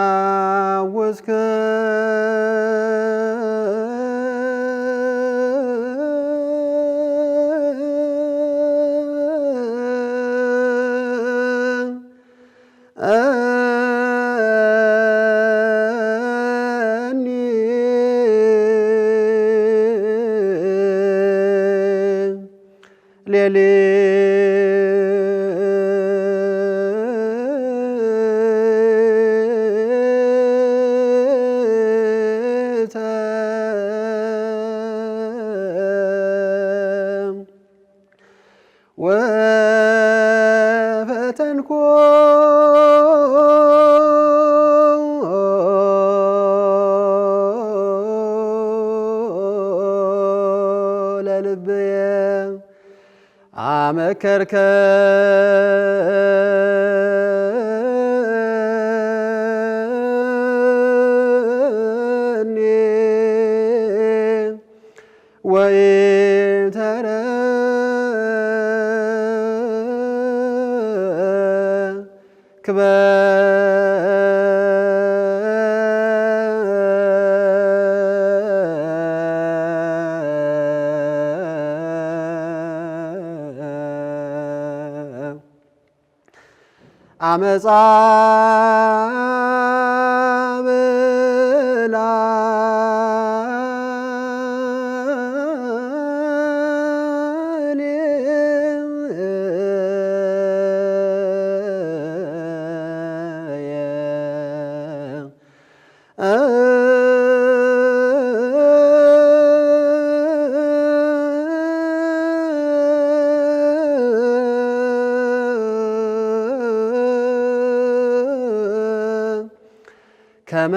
ሐወስከ ወፈተንኮ ለልብየ አመከርከኒ ወኢተረክበ አመፃ ብላኔ ከመ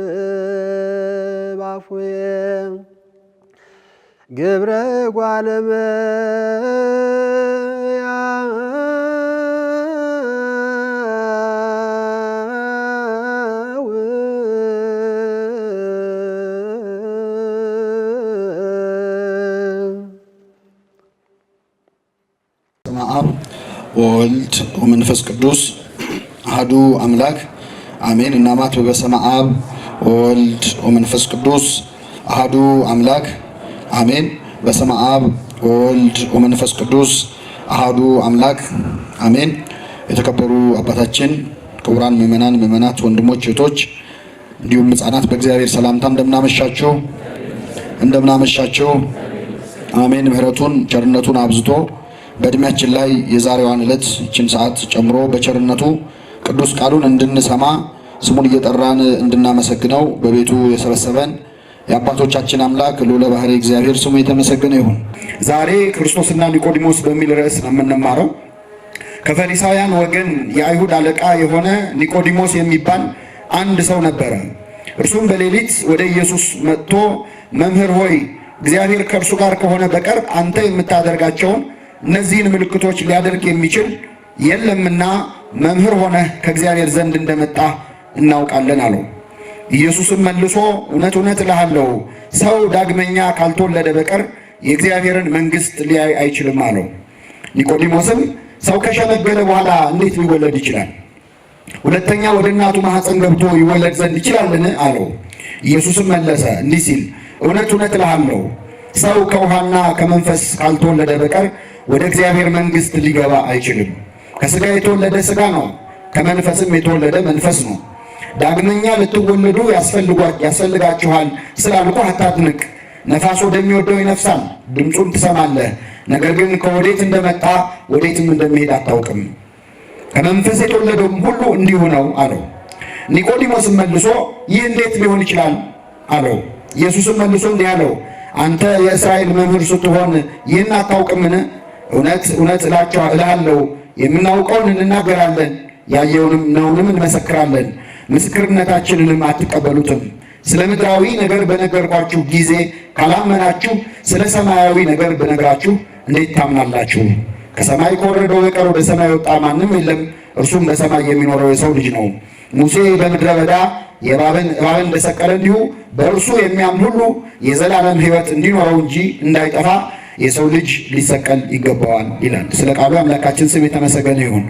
ይንብብ አፉየ ግብረ እጓለ እመሕያው አብ ወወልድ ወመንፈስ ቅዱስ አሐዱ አምላክ አሜን። እናማት በበስመ አብ ወወልድ ወመንፈስ ቅዱስ አሐዱ አምላክ አሜን። በስመ አብ ወወልድ ወመንፈስ ቅዱስ አሐዱ አምላክ አሜን። የተከበሩ አባታችን ክቡራን ምእመናን፣ ምእመናት፣ ወንድሞች፣ እህቶች እንዲሁም ሕፃናት በእግዚአብሔር ሰላምታ እንደምናመሻቸው አሜን። ምሕረቱን ቸርነቱን አብዝቶ በእድሜያችን ላይ የዛሬዋን ዕለት ይህችን ሰዓት ጨምሮ በቸርነቱ ቅዱስ ቃሉን እንድንሰማ ስሙን እየጠራን እንድናመሰግነው በቤቱ የሰበሰበን የአባቶቻችን አምላክ ልዑለ ባሕርይ እግዚአብሔር ስሙ የተመሰገነ ይሁን። ዛሬ ክርስቶስና ኒቆዲሞስ በሚል ርዕስ ነው የምንማረው። ከፈሪሳውያን ወገን የአይሁድ አለቃ የሆነ ኒቆዲሞስ የሚባል አንድ ሰው ነበረ። እርሱም በሌሊት ወደ ኢየሱስ መጥቶ መምህር ሆይ እግዚአብሔር ከእርሱ ጋር ከሆነ በቀር አንተ የምታደርጋቸውን እነዚህን ምልክቶች ሊያደርግ የሚችል የለምና መምህር ሆነህ ከእግዚአብሔር ዘንድ እንደመጣ እናውቃለን አለው። ኢየሱስም መልሶ እውነት እውነት እልሃለሁ ሰው ዳግመኛ ካልተወለደ በቀር የእግዚአብሔርን መንግሥት ሊያይ አይችልም አለው። ኒቆዲሞስም ሰው ከሸመገለ በኋላ እንዴት ሊወለድ ይችላል? ሁለተኛ ወደ እናቱ ማኅፀን ገብቶ ይወለድ ዘንድ ይችላልን? አለው። ኢየሱስም መለሰ እንዲህ ሲል እውነት እውነት እልሃለሁ ሰው ከውሃና ከመንፈስ ካልተወለደ በቀር ወደ እግዚአብሔር መንግሥት ሊገባ አይችልም። ከሥጋ የተወለደ ሥጋ ነው፣ ከመንፈስም የተወለደ መንፈስ ነው። ዳግመኛ ልትወለዱ ያስፈልጋችኋል ስላልኩህ አታድንቅ። ነፋስ ወደሚወደው ይነፍሳል፣ ድምፁን ትሰማለህ፣ ነገር ግን ከወዴት እንደመጣ ወዴትም እንደሚሄድ አታውቅም። ከመንፈስ የተወለደውም ሁሉ እንዲሁ ነው አለው። ኒቆዲሞስም መልሶ ይህ እንዴት ሊሆን ይችላል አለው። ኢየሱስም መልሶ እንዲህ አለው አንተ የእስራኤል መምህር ስትሆን ይህን አታውቅምን? እውነት እውነት እልሃለሁ የምናውቀውን እንናገራለን፣ ያየውንም ነውንም እንመሰክራለን፣ ምስክርነታችንንም አትቀበሉትም። ስለ ምድራዊ ነገር በነገርኳችሁ ጊዜ ካላመናችሁ ስለ ሰማያዊ ነገር በነግራችሁ እንዴት ታምናላችሁ? ከሰማይ ከወረደው በቀር ወደ ሰማይ የወጣ ማንም የለም፣ እርሱም በሰማይ የሚኖረው የሰው ልጅ ነው። ሙሴ በምድረ በዳ እባብን እንደሰቀለ እንዲሁ በእርሱ የሚያምን ሁሉ የዘላለም ሕይወት እንዲኖረው እንጂ እንዳይጠፋ የሰው ልጅ ሊሰቀል ይገባዋል ይላል። ስለ ቃሉ አምላካችን ስም የተመሰገነ ይሁን።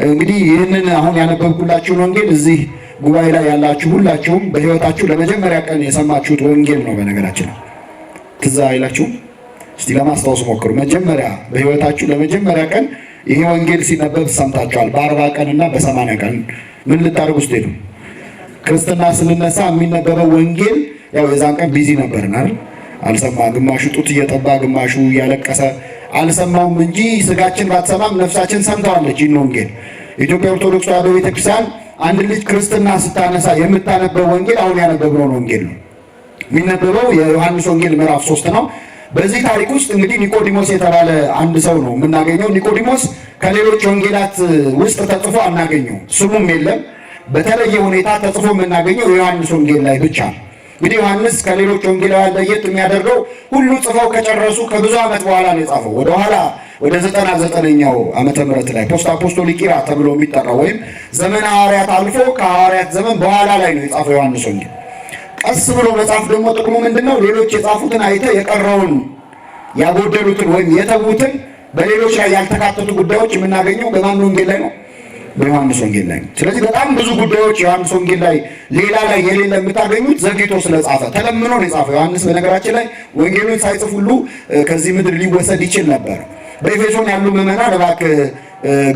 እንግዲህ ይህንን አሁን ያነበብኩላችሁን ወንጌል እዚህ ጉባኤ ላይ ያላችሁ ሁላችሁም በሕይወታችሁ ለመጀመሪያ ቀን የሰማችሁት ወንጌል ነው። በነገራችን ትዝ አይላችሁም? እስቲ ለማስታወስ ሞክሩ። መጀመሪያ በሕይወታችሁ ለመጀመሪያ ቀን ይሄ ወንጌል ሲነበብ ሰምታችኋል። በ40 ቀንና በ80 ቀን ምን ልታደርጉ ስትሄዱ ክርስትና ስንነሳ የሚነበበው ወንጌል ያው የዛን ቀን ቢዚ ነበርን አይደል? አልሰማ ግማሹ ጡት እየጠባ ግማሹ እያለቀሰ አልሰማውም እንጂ ስጋችን ባትሰማም ነፍሳችን ሰምተዋለች ይህን ወንጌል። የኢትዮጵያ ኦርቶዶክስ ተዋሕዶ ቤተክርስቲያን አንድ ልጅ ክርስትና ስታነሳ የምታነበው ወንጌል አሁን ያነበብነውን ወንጌል ነው። የሚነበበው የዮሐንስ ወንጌል ምዕራፍ 3 ነው። በዚህ ታሪክ ውስጥ እንግዲህ ኒቆዲሞስ የተባለ አንድ ሰው ነው የምናገኘው። ኒቆዲሞስ ከሌሎች ወንጌላት ውስጥ ተጽፎ አናገኘው፣ ስሙም የለም። በተለየ ሁኔታ ተጽፎ የምናገኘው የዮሐንስ ወንጌል ላይ ብቻ ነው። እንግዲህ ዮሐንስ ከሌሎች ወንጌላውያን ለየት የሚያደርገው ሁሉ ጽፈው ከጨረሱ ከብዙ ዓመት በኋላ ነው የጻፈው። ወደኋላ ወደ 99ኛው ዓመተ ምህረት ላይ ፖስት አፖስቶሊክ ኢራ ተብሎ የሚጠራው ወይም ዘመነ ሐዋርያት አልፎ ከሐዋርያት ዘመን በኋላ ላይ ነው የጻፈው ዮሐንስ ወንጌል። ቀስ ብሎ መጻፍ ደግሞ ጥቅሙ ምንድነው? ሌሎች የጻፉትን አይተህ የቀረውን ያጎደሉትን ወይም የተዉትን በሌሎች ላይ ያልተካተቱ ጉዳዮች የምናገኘው በማን ወንጌል ላይ ነው? በዮሐንስ ወንጌል ላይ ነው። ስለዚህ በጣም ብዙ ጉዳዮች ዮሐንስ ወንጌል ላይ ሌላ ላይ የሌለ የምታገኙት ዘግይቶ ስለጻፈ ተለምኖ ነው የጻፈው። ዮሐንስ በነገራችን ላይ ወንጌሉን ሳይጽፍ ሁሉ ከዚህ ምድር ሊወሰድ ይችል ነበር። በኤፌሶን ያሉ ምዕመናን እባክህ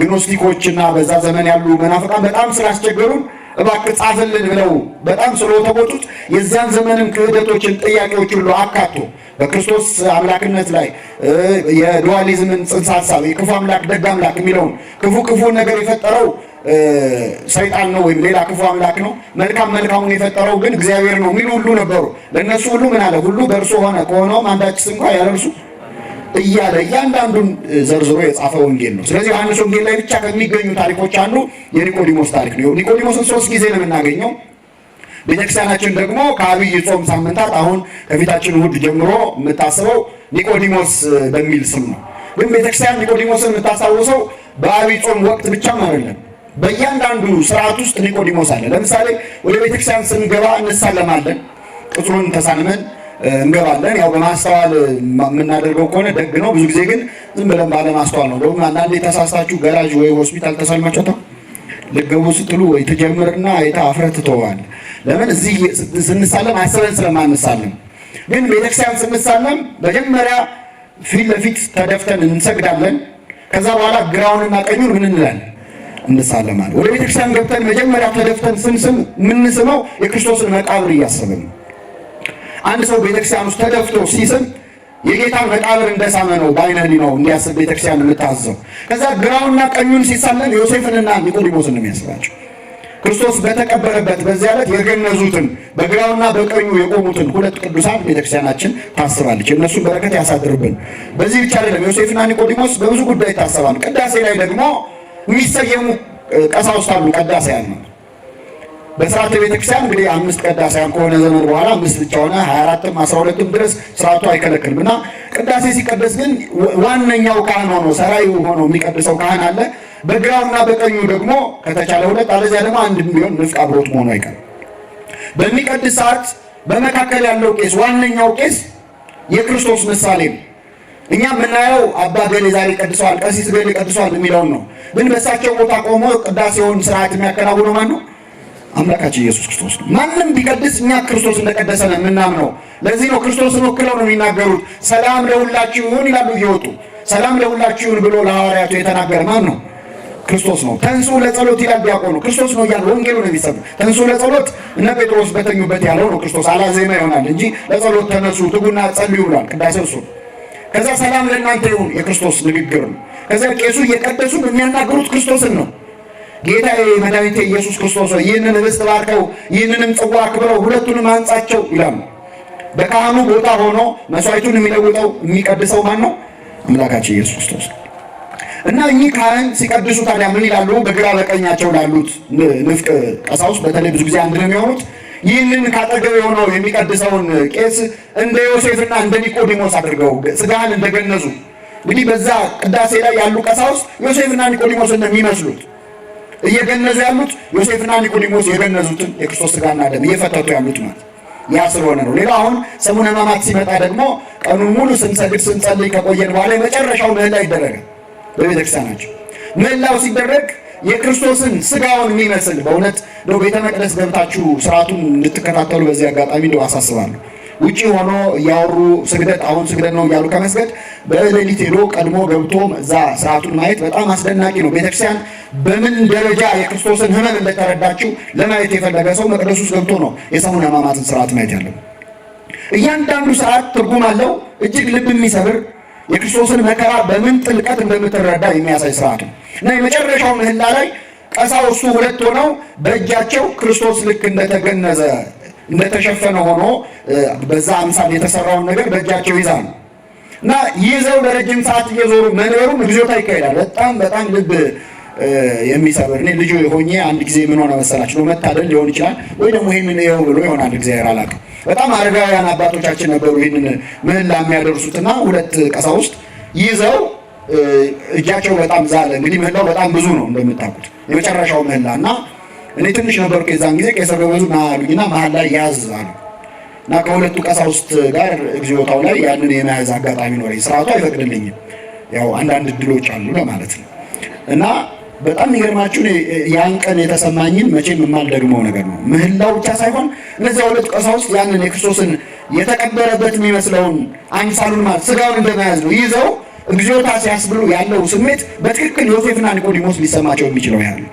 ግኖስቲኮችና በዛ ዘመን ያሉ መናፍቃን በጣም ስላስቸገሩን እባክህ ጻፍልን ብለው በጣም ስለተቆጡት የዚያን ዘመንም ክህደቶችን ጥያቄዎች ሁሉ አካቶ በክርስቶስ አምላክነት ላይ የዱዋሊዝምን ጽንሰ ሐሳብ የክፉ አምላክ ደግ አምላክ የሚለውን ክፉን ነገር የፈጠረው ሰይጣን ነው ወይም ሌላ ክፉ አምላክ ነው፣ መልካሙን የፈጠረው ግን እግዚአብሔር ነው የሚሉ ሁሉ ነበሩ። ለእነሱ ሁሉ ምን አለ? ሁሉ በእርሱ ሆነ፣ ከሆነውም አንዳችስ እንኳ ያለ እርሱ እያለ እያንዳንዱን ዘርዝሮ የጻፈ ወንጌል ነው። ስለዚህ ዮሐንስ ወንጌል ላይ ብቻ ከሚገኙ ታሪኮች አንዱ የኒቆዲሞስ ታሪክ ነው። ኒቆዲሞስን 3 ጊዜ ነው የምናገኘው። ቤተክርስቲያናችን ደግሞ ከአብይ ጾም ሳምንታት አሁን ከፊታችን እሑድ ጀምሮ የምታስበው ኒቆዲሞስ በሚል ስም ነው። ግን ቤተክርስቲያን ኒቆዲሞስን የምታስታውሰው በአብይ ጾም ወቅት ብቻም አይደለም። በእያንዳንዱ ስርዓት ውስጥ ኒቆዲሞስ አለ። ለምሳሌ ወደ ቤተክርስቲያን ስንገባ እንሳለማለን፣ ቅጥሩን ተሳልመን እንገባለን። ያው በማስተዋል የምናደርገው ከሆነ ደግ ነው። ብዙ ጊዜ ግን ዝም ብለን ባለማስተዋል ነው። ደግሞ አንዳንዴ ተሳስታችሁ ገራጅ ወይ ሆስፒታል ተሰልማችሁ ልገቡ ስትሉ ወይ ትጀምርና አይታ አፍረት ትተዋል። ለምን? እዚህ ስንሳለም አስበን ስለማንሳለም። ግን ቤተክርስቲያን ስንሳለም መጀመሪያ ፊት ለፊት ተደፍተን እንሰግዳለን። ከዛ በኋላ ግራውንና ቀኙን ምን እንላለን? እንሳለማለን። ወደ ቤተክርስቲያን ገብተን መጀመሪያ ተደፍተን ስንስም የምንስመው የክርስቶስን መቃብር እያሰብን ነው። አንድ ሰው ቤተክርስቲያን ውስጥ ተደፍቶ ሲስም የጌታን መቃብር እንደሳመ ነው በዓይነ ሕሊናው እንዲያስብ ቤተክርስቲያን የምታዘው። ከዛ ግራውና ቀኙን ሲሳለም ዮሴፍንና ኒቆዲሞስን ነው የሚያስባቸው። ክርስቶስ በተቀበረበት በዚያ ዕለት የገነዙትን በግራውና በቀኙ የቆሙትን 2 ቅዱሳን ቤተክርስቲያናችን ታስባለች። እነሱን በረከት ያሳድርብን። በዚህ ብቻ አይደለም፣ ዮሴፍና ኒቆዲሞስ በብዙ ጉዳይ ይታሰባሉ። ቅዳሴ ላይ ደግሞ የሚሰየሙ ቀሳውስት አሉ። ቀዳሴያን ነው በስርዓተ ቤተክርስቲያን እንግዲህ 5 ቀዳሴያን ከሆነ ዘመን በኋላ 5 ብቻ ሆነ 24ም 12ም ድረስ ስርዓቱ አይከለክልም። እና ቅዳሴ ሲቀደስ ግን ዋነኛው ካህን ሆኖ ሰራዩ ሆኖ የሚቀድሰው ካህን አለ። በግራውና በቀኙ ደግሞ ከተቻለ 2 አለዚያ ደግሞ አንድ ቢሆን ንፍቅ አብሮት መሆኑ አይቀርም። በሚቀድስ ሰዓት በመካከል ያለው ቄስ ዋነኛው ቄስ የክርስቶስ ምሳሌ ነው። እኛ የምናየው አባ ገሌ ዛሬ ቀድሰዋል፣ ቀሲስ ገሌ ቀድሰዋል የሚለውን ነው። ግን በእሳቸው ቦታ ቆሞ ቅዳሴውን ስርዓት የሚያከናውነው ማን ነው? አምላካችን ኢየሱስ ክርስቶስ ነው። ማንም ቢቀድስ እኛ ክርስቶስ እንደቀደሰ ነው የምናምነው። ለዚህ ነው ክርስቶስን ወክለው ነው የሚናገሩት። ሰላም ለሁላችሁ ይሁን ይላሉ እየወጡ። ሰላም ለሁላችሁ ይሁን ብሎ ለሐዋርያቱ የተናገረ ማን ነው? ክርስቶስ ነው። ተንሱ ለጸሎት ይላል ዲያቆኑ። ክርስቶስ ነው እያለ ወንጌሉ ነው የሚሰብክ። ተንሱ ለጸሎት እነ ጴጥሮስ በተኙበት ያለው ነው ክርስቶስ። አላዜማ ይሆናል እንጂ ለጸሎት ተነሱ ትጉና ጸልዩ ብሏል። ቅዳሴው እሱ። ከዛ ሰላም ለእናንተ ይሁን የክርስቶስ ንግግር ነው። ከዛ ቄሱ እየቀደሱ የሚያናገሩት ክርስቶስን ነው። ጌታዬ መድኃኒቴ ኢየሱስ ክርስቶስ ይህንን ኅብስት ባርከው ይህንንም ጽዋ አክብረው ሁለቱንም አንጻቸው ይላሉ። በካህኑ ቦታ ሆኖ መስዋዕቱን የሚለውጠው የሚቀድሰው ማን ነው? አምላካችን ኢየሱስ ክርስቶስ። እና እኚህ ካህን ሲቀድሱ ታዲያ ምን ይላሉ? በግራ በቀኛቸው ላሉት ንፍቅ ቀሳውስት በተለይ ብዙ ጊዜ አንድ ነው የሚሆኑት። ይህንን ካጠገብ የሆነው የሚቀድሰውን ቄስ እንደ ዮሴፍና እንደ ኒቆዲሞስ አድርገው ስጋህን እንደገነዙ። እንግዲህ በዛ ቅዳሴ ላይ ያሉ ቀሳውስት ዮሴፍና ኒቆዲሞስ እንደሚመስሉት እየገነዙ ያሉት ዮሴፍና ኒቆዲሞስ የገነዙትን የክርስቶስ ሥጋና ደም እየፈተቱ ያሉት ማለት ያ ስለሆነ ነው። ሌላው አሁን ሰሙነ ሕማማት ሲመጣ ደግሞ ቀኑን ሙሉ ስንሰግድ ስንጸልይ ከቆየን በኋላ የመጨረሻው ምህላ ይደረጋል በቤተክርስቲያናቸው። ምህላው ሲደረግ የክርስቶስን ሥጋውን የሚመስል በእውነት ነው ቤተ መቅደስ ገብታችሁ ስርዓቱን እንድትከታተሉ በዚህ አጋጣሚ ነው አሳስባለሁ። ውጪ ሆኖ እያወሩ ስግደት አሁን ስግደት ነው እያሉ ከመስገድ በሌሊት ሄዶ ቀድሞ ገብቶ እዛ ስርዓቱን ማየት በጣም አስደናቂ ነው። ቤተክርስቲያን በምን ደረጃ የክርስቶስን ሕመም እንደተረዳችው ለማየት የፈለገ ሰው መቅደስ ውስጥ ገብቶ ነው የሰሙነ ሕማማትን ስርዓት ማየት ያለው። እያንዳንዱ ስርዓት ትርጉም አለው። እጅግ ልብ የሚሰብር የክርስቶስን መከራ በምን ጥልቀት እንደምትረዳ የሚያሳይ ስርዓት ነው እና የመጨረሻው ምህላ ላይ ቀሳውስቱ ሁለት ሆነው በእጃቸው ክርስቶስ ልክ እንደተገነዘ እንደተሸፈነ ሆኖ በዛ አምሳል የተሰራውን ነገር በእጃቸው ይዛሉ እና ይዘው ለረጅም ሰዓት እየዞሩ መንበሩም እግዚኦታ ይካሄዳል። በጣም ልብ የሚሰብር እኔ ልጅ ሆኜ አንድ ጊዜ ምን ሆነ መሰላችሁ ነው መታደል ሊሆን ይችላል ወይ ደግሞ ይሄንን ይኸው ብሎ ይሆናል እግዚአብሔር አላውቅም። በጣም አረጋውያን አባቶቻችን ነበሩ ይሄንን ምህላ የሚያደርሱትና ሁለት ቀሳውስት ይዘው እጃቸው በጣም ዛለ። እንግዲህ ምህላው በጣም ብዙ ነው እንደምታውቁት የመጨረሻው ምህላ እና እኔ ትንሽ ነበርኩ የዛን ጊዜ ቄሰ ገበዙ ና አሉኝና መሀል ላይ ያዝ አሉ እና ከሁለቱ ቀሳውስት ጋር እግዚኦታው ላይ ያንን የመያዝ አጋጣሚ ኖረኝ። ስርዓቱ አይፈቅድልኝም፣ ያው አንዳንድ እድሎች አሉ ለማለት ነው። እና በጣም የሚገርማችሁ ያን ቀን የተሰማኝን መቼም የማልደግመው ነገር ነው። ምህላው ብቻ ሳይሆን እነዚያ ሁለቱ ቀሳውስት ያንን የክርስቶስን የተቀበረበት የሚመስለውን አምሳሉን ማለት ሥጋውን እንደመያዝ ነው ይዘው እግዚኦታ ሲያስብሉ ያለው ስሜት በትክክል ዮሴፍና ኒቆዲሞስ ሊሰማቸው የሚችለው ያህል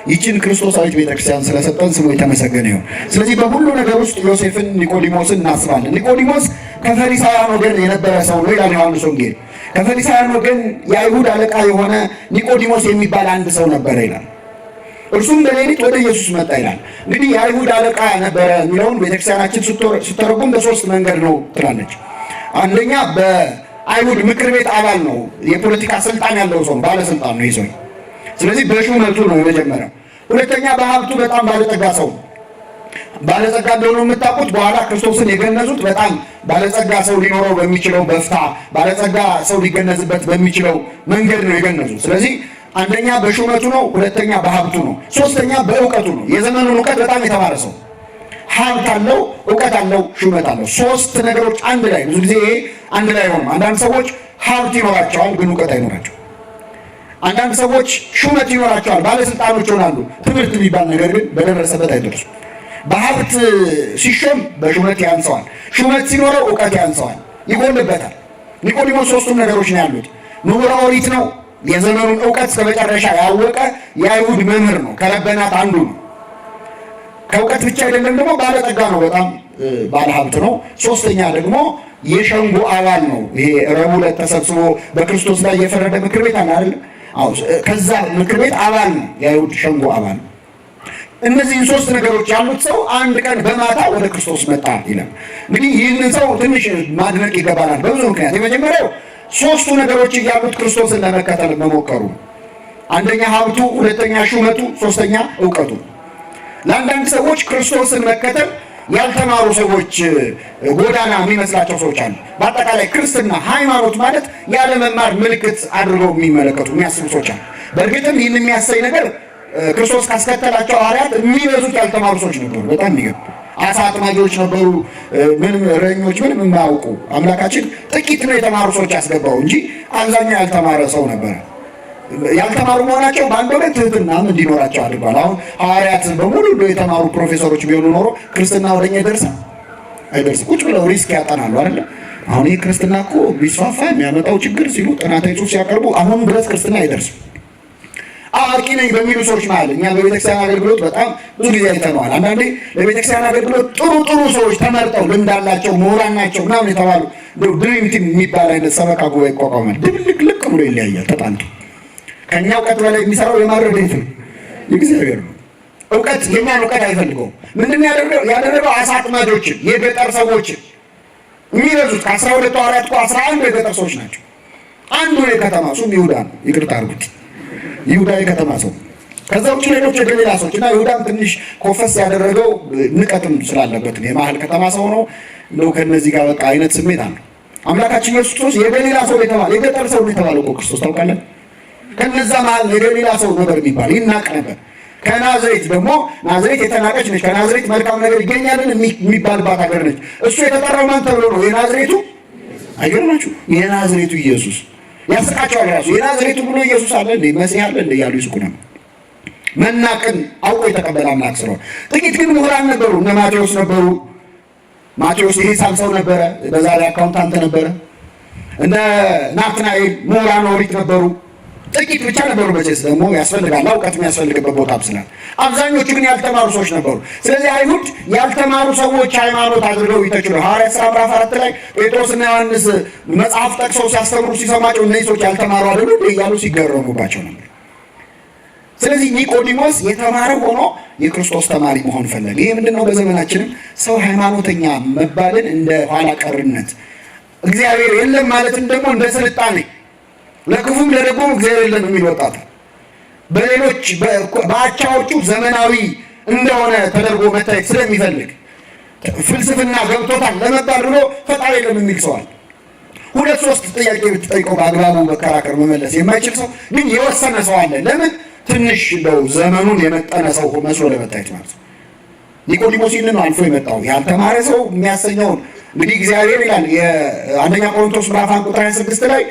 ይችን ክርስቶሳዊት ቤተክርስቲያን ስለሰጠን ስሙ የተመሰገነ ይሁን። ስለዚህ በሁሉ ነገር ውስጥ ዮሴፍን ኒቆዲሞስን እናስባለን። ኒቆዲሞስ ከፈሪሳውያን ወገን የነበረ ሰው ነው ይላል ዮሐንስ ወንጌል። ከፈሪሳውያን ወገን የአይሁድ አለቃ የሆነ ኒቆዲሞስ የሚባል አንድ ሰው ነበረ ይላል። እርሱም በሌሊት ወደ ኢየሱስ መጣ ይላል። እንግዲህ የአይሁድ አለቃ ነበረ የሚለውን ቤተክርስቲያናችን ስትተረጉም በሶስት መንገድ ነው ትላለች። አንደኛ በአይሁድ ምክር ቤት አባል ነው፣ የፖለቲካ ስልጣን ያለው ሰው ነው፣ ባለስልጣን ነው ይህ ሰው። ስለዚህ በሹመቱ ነው የመጀመሪያው። ሁለተኛ በሀብቱ በጣም ባለጸጋ ሰው፣ ባለጸጋ እንደሆነ የምታውቁት በኋላ ክርስቶስን የገነዙት በጣም ባለጸጋ ሰው ሊኖረው በሚችለው በፍታ ባለጸጋ ሰው ሊገነዝበት በሚችለው መንገድ ነው የገነዙት። ስለዚህ አንደኛ በሹመቱ ነው፣ ሁለተኛ በሀብቱ ነው፣ ሶስተኛ በእውቀቱ ነው። የዘመኑን እውቀት በጣም የተማረ ሰው፣ ሀብት አለው፣ እውቀት አለው፣ ሹመት አለው። ሶስት ነገሮች አንድ ላይ ብዙ ጊዜ ይሄ አንድ ላይ ሆኖ አንዳንድ ሰዎች ሀብት ይኖራቸዋል ግን እውቀት አይኖራቸው። አንዳንድ ሰዎች ሹመት ይኖራቸዋል ባለስልጣኖች ይሆናሉ፣ ትምህርት የሚባል ነገር ግን በደረሰበት አይደርሱም። በሀብት ሲሾም በሹመት ያንሰዋል፣ ሹመት ሲኖረው እውቀት ያንሰዋል፣ ይጎልበታል። ኒቆዲሞስ ሶስቱም ነገሮች ነው ያሉት። ምሁረ ኦሪት ነው፣ የዘመኑን እውቀት እስከ መጨረሻ ያወቀ የአይሁድ መምህር ነው፣ ከለበናት አንዱ ነው። ከእውቀት ብቻ አይደለም ደግሞ ባለጸጋ ነው፣ በጣም ባለሀብት ነው። ሶስተኛ ደግሞ የሸንጎ አባል ነው። ይሄ ረቡዕ ዕለት ተሰብስቦ በክርስቶስ ላይ የፈረደ ምክር ቤት አለ አይደል? ከዛ ምክር ቤት አባል ነው፣ የአይሁድ ሸንጎ አባል ነው። እነዚህን ሶስት ነገሮች ያሉት ሰው አንድ ቀን በማታ ወደ ክርስቶስ መጣ ይላል። እንግዲህ ይህንን ሰው ትንሽ ማድነቅ ይገባናል በብዙ ምክንያት። የመጀመሪያው ሶስቱ ነገሮች ያሉት ክርስቶስን ለመከተል መሞከሩ፣ አንደኛ ሀብቱ፣ ሁለተኛ ሹመቱ፣ ሶስተኛ እውቀቱ። ለአንዳንድ ሰዎች ክርስቶስን መከተል ያልተማሩ ሰዎች ጎዳና የሚመስላቸው ሰዎች አሉ። በአጠቃላይ ክርስትና ሃይማኖት ማለት ያለመማር ምልክት አድርገው የሚመለከቱ የሚያስቡ ሰዎች አሉ። በእርግጥም ይህን የሚያሳይ ነገር ክርስቶስ ካስከተላቸው ሐዋርያት የሚበዙት ያልተማሩ ሰዎች ነበሩ። በጣም የሚገርም አሳ አጥማጆች ነበሩ፣ ምንም እረኞች፣ ምንም የማያውቁ። አምላካችን ጥቂት ነው የተማሩ ሰዎች ያስገባው እንጂ አብዛኛው ያልተማረ ሰው ነበረ። ያልተማሩ መሆናቸው በአንድ ወገን ትህትናም እንዲኖራቸው አድርጓል። አሁን ሐዋርያት በሙሉ የተማሩ ፕሮፌሰሮች ቢሆኑ ኖሮ ክርስትና ወደኛ ይደርሳል አይደርስም? ቁጭ ብለው ሪስክ ያጠናሉ አይደለ? አሁን ይህ ክርስትና እኮ ቢስፋፋ የሚያመጣው ችግር ሲሉ ጥናታዊ ጽሑፍ ሲያቀርቡ አሁን ድረስ ክርስትና አይደርስም። አዋቂ ነኝ በሚሉ ሰዎች ማለት እኛ በቤተክርስቲያን አገልግሎት በጣም ብዙ ጊዜ አይተነዋል። አንዳንዴ ለቤተክርስቲያን አገልግሎት ጥሩ ሰዎች ተመርጠው ልምድ አላቸው ምሁራን ናቸው ምናምን የተባሉ ድሪም ቲም የሚባል አይነት ሰበካ ጉባኤ ይቋቋማል። ድብልቅልቅ ብሎ ይለያያል ተጣልቶ። ከእኛ እውቀት በላይ የሚሰራው የማረድ ቤት ነው፣ የእግዚአብሔር ነው። እውቀት የኛን እውቀት አይፈልገውም። ምንድን ያደረገው አሳ አጥማጆችን የገጠር ሰዎችን የሚበዙት ከ12 ሐዋርያት እኮ 11 የገጠር ሰዎች ናቸው። አንዱ የከተማ እሱም ይሁዳ ነው። ይቅርታ አድርጉት፣ ይሁዳ የከተማ ሰው። ከዛ ውጭ ሌሎች የገሊላ ሰዎች እና ይሁዳም ትንሽ ኮፈስ ያደረገው ንቀትም ስላለበት የመሀል ከተማ ሰው ነው። እንደው ከነዚህ ጋር በቃ አይነት ስሜት አለ። አምላካችን ኢየሱስ ክርስቶስ የገሊላ ሰው የተባለ የገጠር ሰው የተባለው እኮ ክርስቶስ ታውቃለን። ከነዛ መሃል የገሊላ ሰው ነበር የሚባል ይናቅ ነበር። ከናዝሬት ደግሞ ናዝሬት የተናቀች ነች። ከናዝሬት መልካም ነገር ይገኛልን የሚባልባት ሀገር ነች። እሱ የተጠራው ማን ተብሎ ነው? የናዝሬቱ አይገርማችሁ? የናዝሬቱ ኢየሱስ ያስቃቸዋል። ራሱ የናዝሬቱ ብሎ ኢየሱስ አለ እንዴ መሲህ አለ እንዴ እያሉ ይስቁ ነበር። መናቅን አውቆ የተቀበለ አምላክ ስለሆነ። ጥቂት ግን ምሁራን ነበሩ። እነ ማቴዎስ ነበሩ። ማቴዎስ የሂሳብ ሰው ነበረ፣ በዛ ላይ አካውንታንት ነበረ። እነ ናትናኤል ምሁራን ኦሪት ነበሩ። ጥቂት ብቻ ነበሩ። መቼስ ደግሞ ያስፈልጋል እውቀት የሚያስፈልግበት ቦታ ስላለ። አብዛኞቹ ግን ያልተማሩ ሰዎች ነበሩ። ስለዚህ አይሁድ ያልተማሩ ሰዎች ሃይማኖት አድርገው ይተችሉ። ሐዋርያት ሥራ ምዕራፍ 4 ላይ ጴጥሮስና ዮሐንስ መጽሐፍ ጠቅሰው ሲያስተምሩ ሲሰማቸው እነዚህ ሰዎች ያልተማሩ አይደሉ እያሉ ሲገረሙባቸው ነበር። ስለዚህ ኒቆዲሞስ የተማረ ሆኖ የክርስቶስ ተማሪ መሆን ፈለገ። ይሄ ምንድነው? በዘመናችንም ሰው ሃይማኖተኛ መባልን እንደ ኋላ ቀርነት፣ እግዚአብሔር የለም ማለትም ደግሞ እንደ ስልጣኔ፣ ለክፉም ለደጉም እግዚአብሔር የለም የሚል ወጣት በሌሎች በአቻዎቹ ዘመናዊ እንደሆነ ተደርጎ መታየት ስለሚፈልግ ፍልስፍና ገብቶታል ለመባል ብሎ ፈጣሪ የለም የሚል ሰዋል። ሁለት ሶስት ጥያቄዎች ጠይቀው በአግባቡ መከራከር መመለስ የማይችል ሰው ግን የወሰነ ሰው አለ። ለምን? ትንሽ እንደው ዘመኑን የመጠነ ሰው መስሎ ለመታየት ማለት ነው። ኒቆዲሞስ ይህንን አልፎ የመጣው ያልተማረ ሰው የሚያሰኘውን እንግዲህ እግዚአብሔር ይላል የአንደኛ ቆሮንቶስ ምዕራፍ 1 ቁጥር 26 ላይ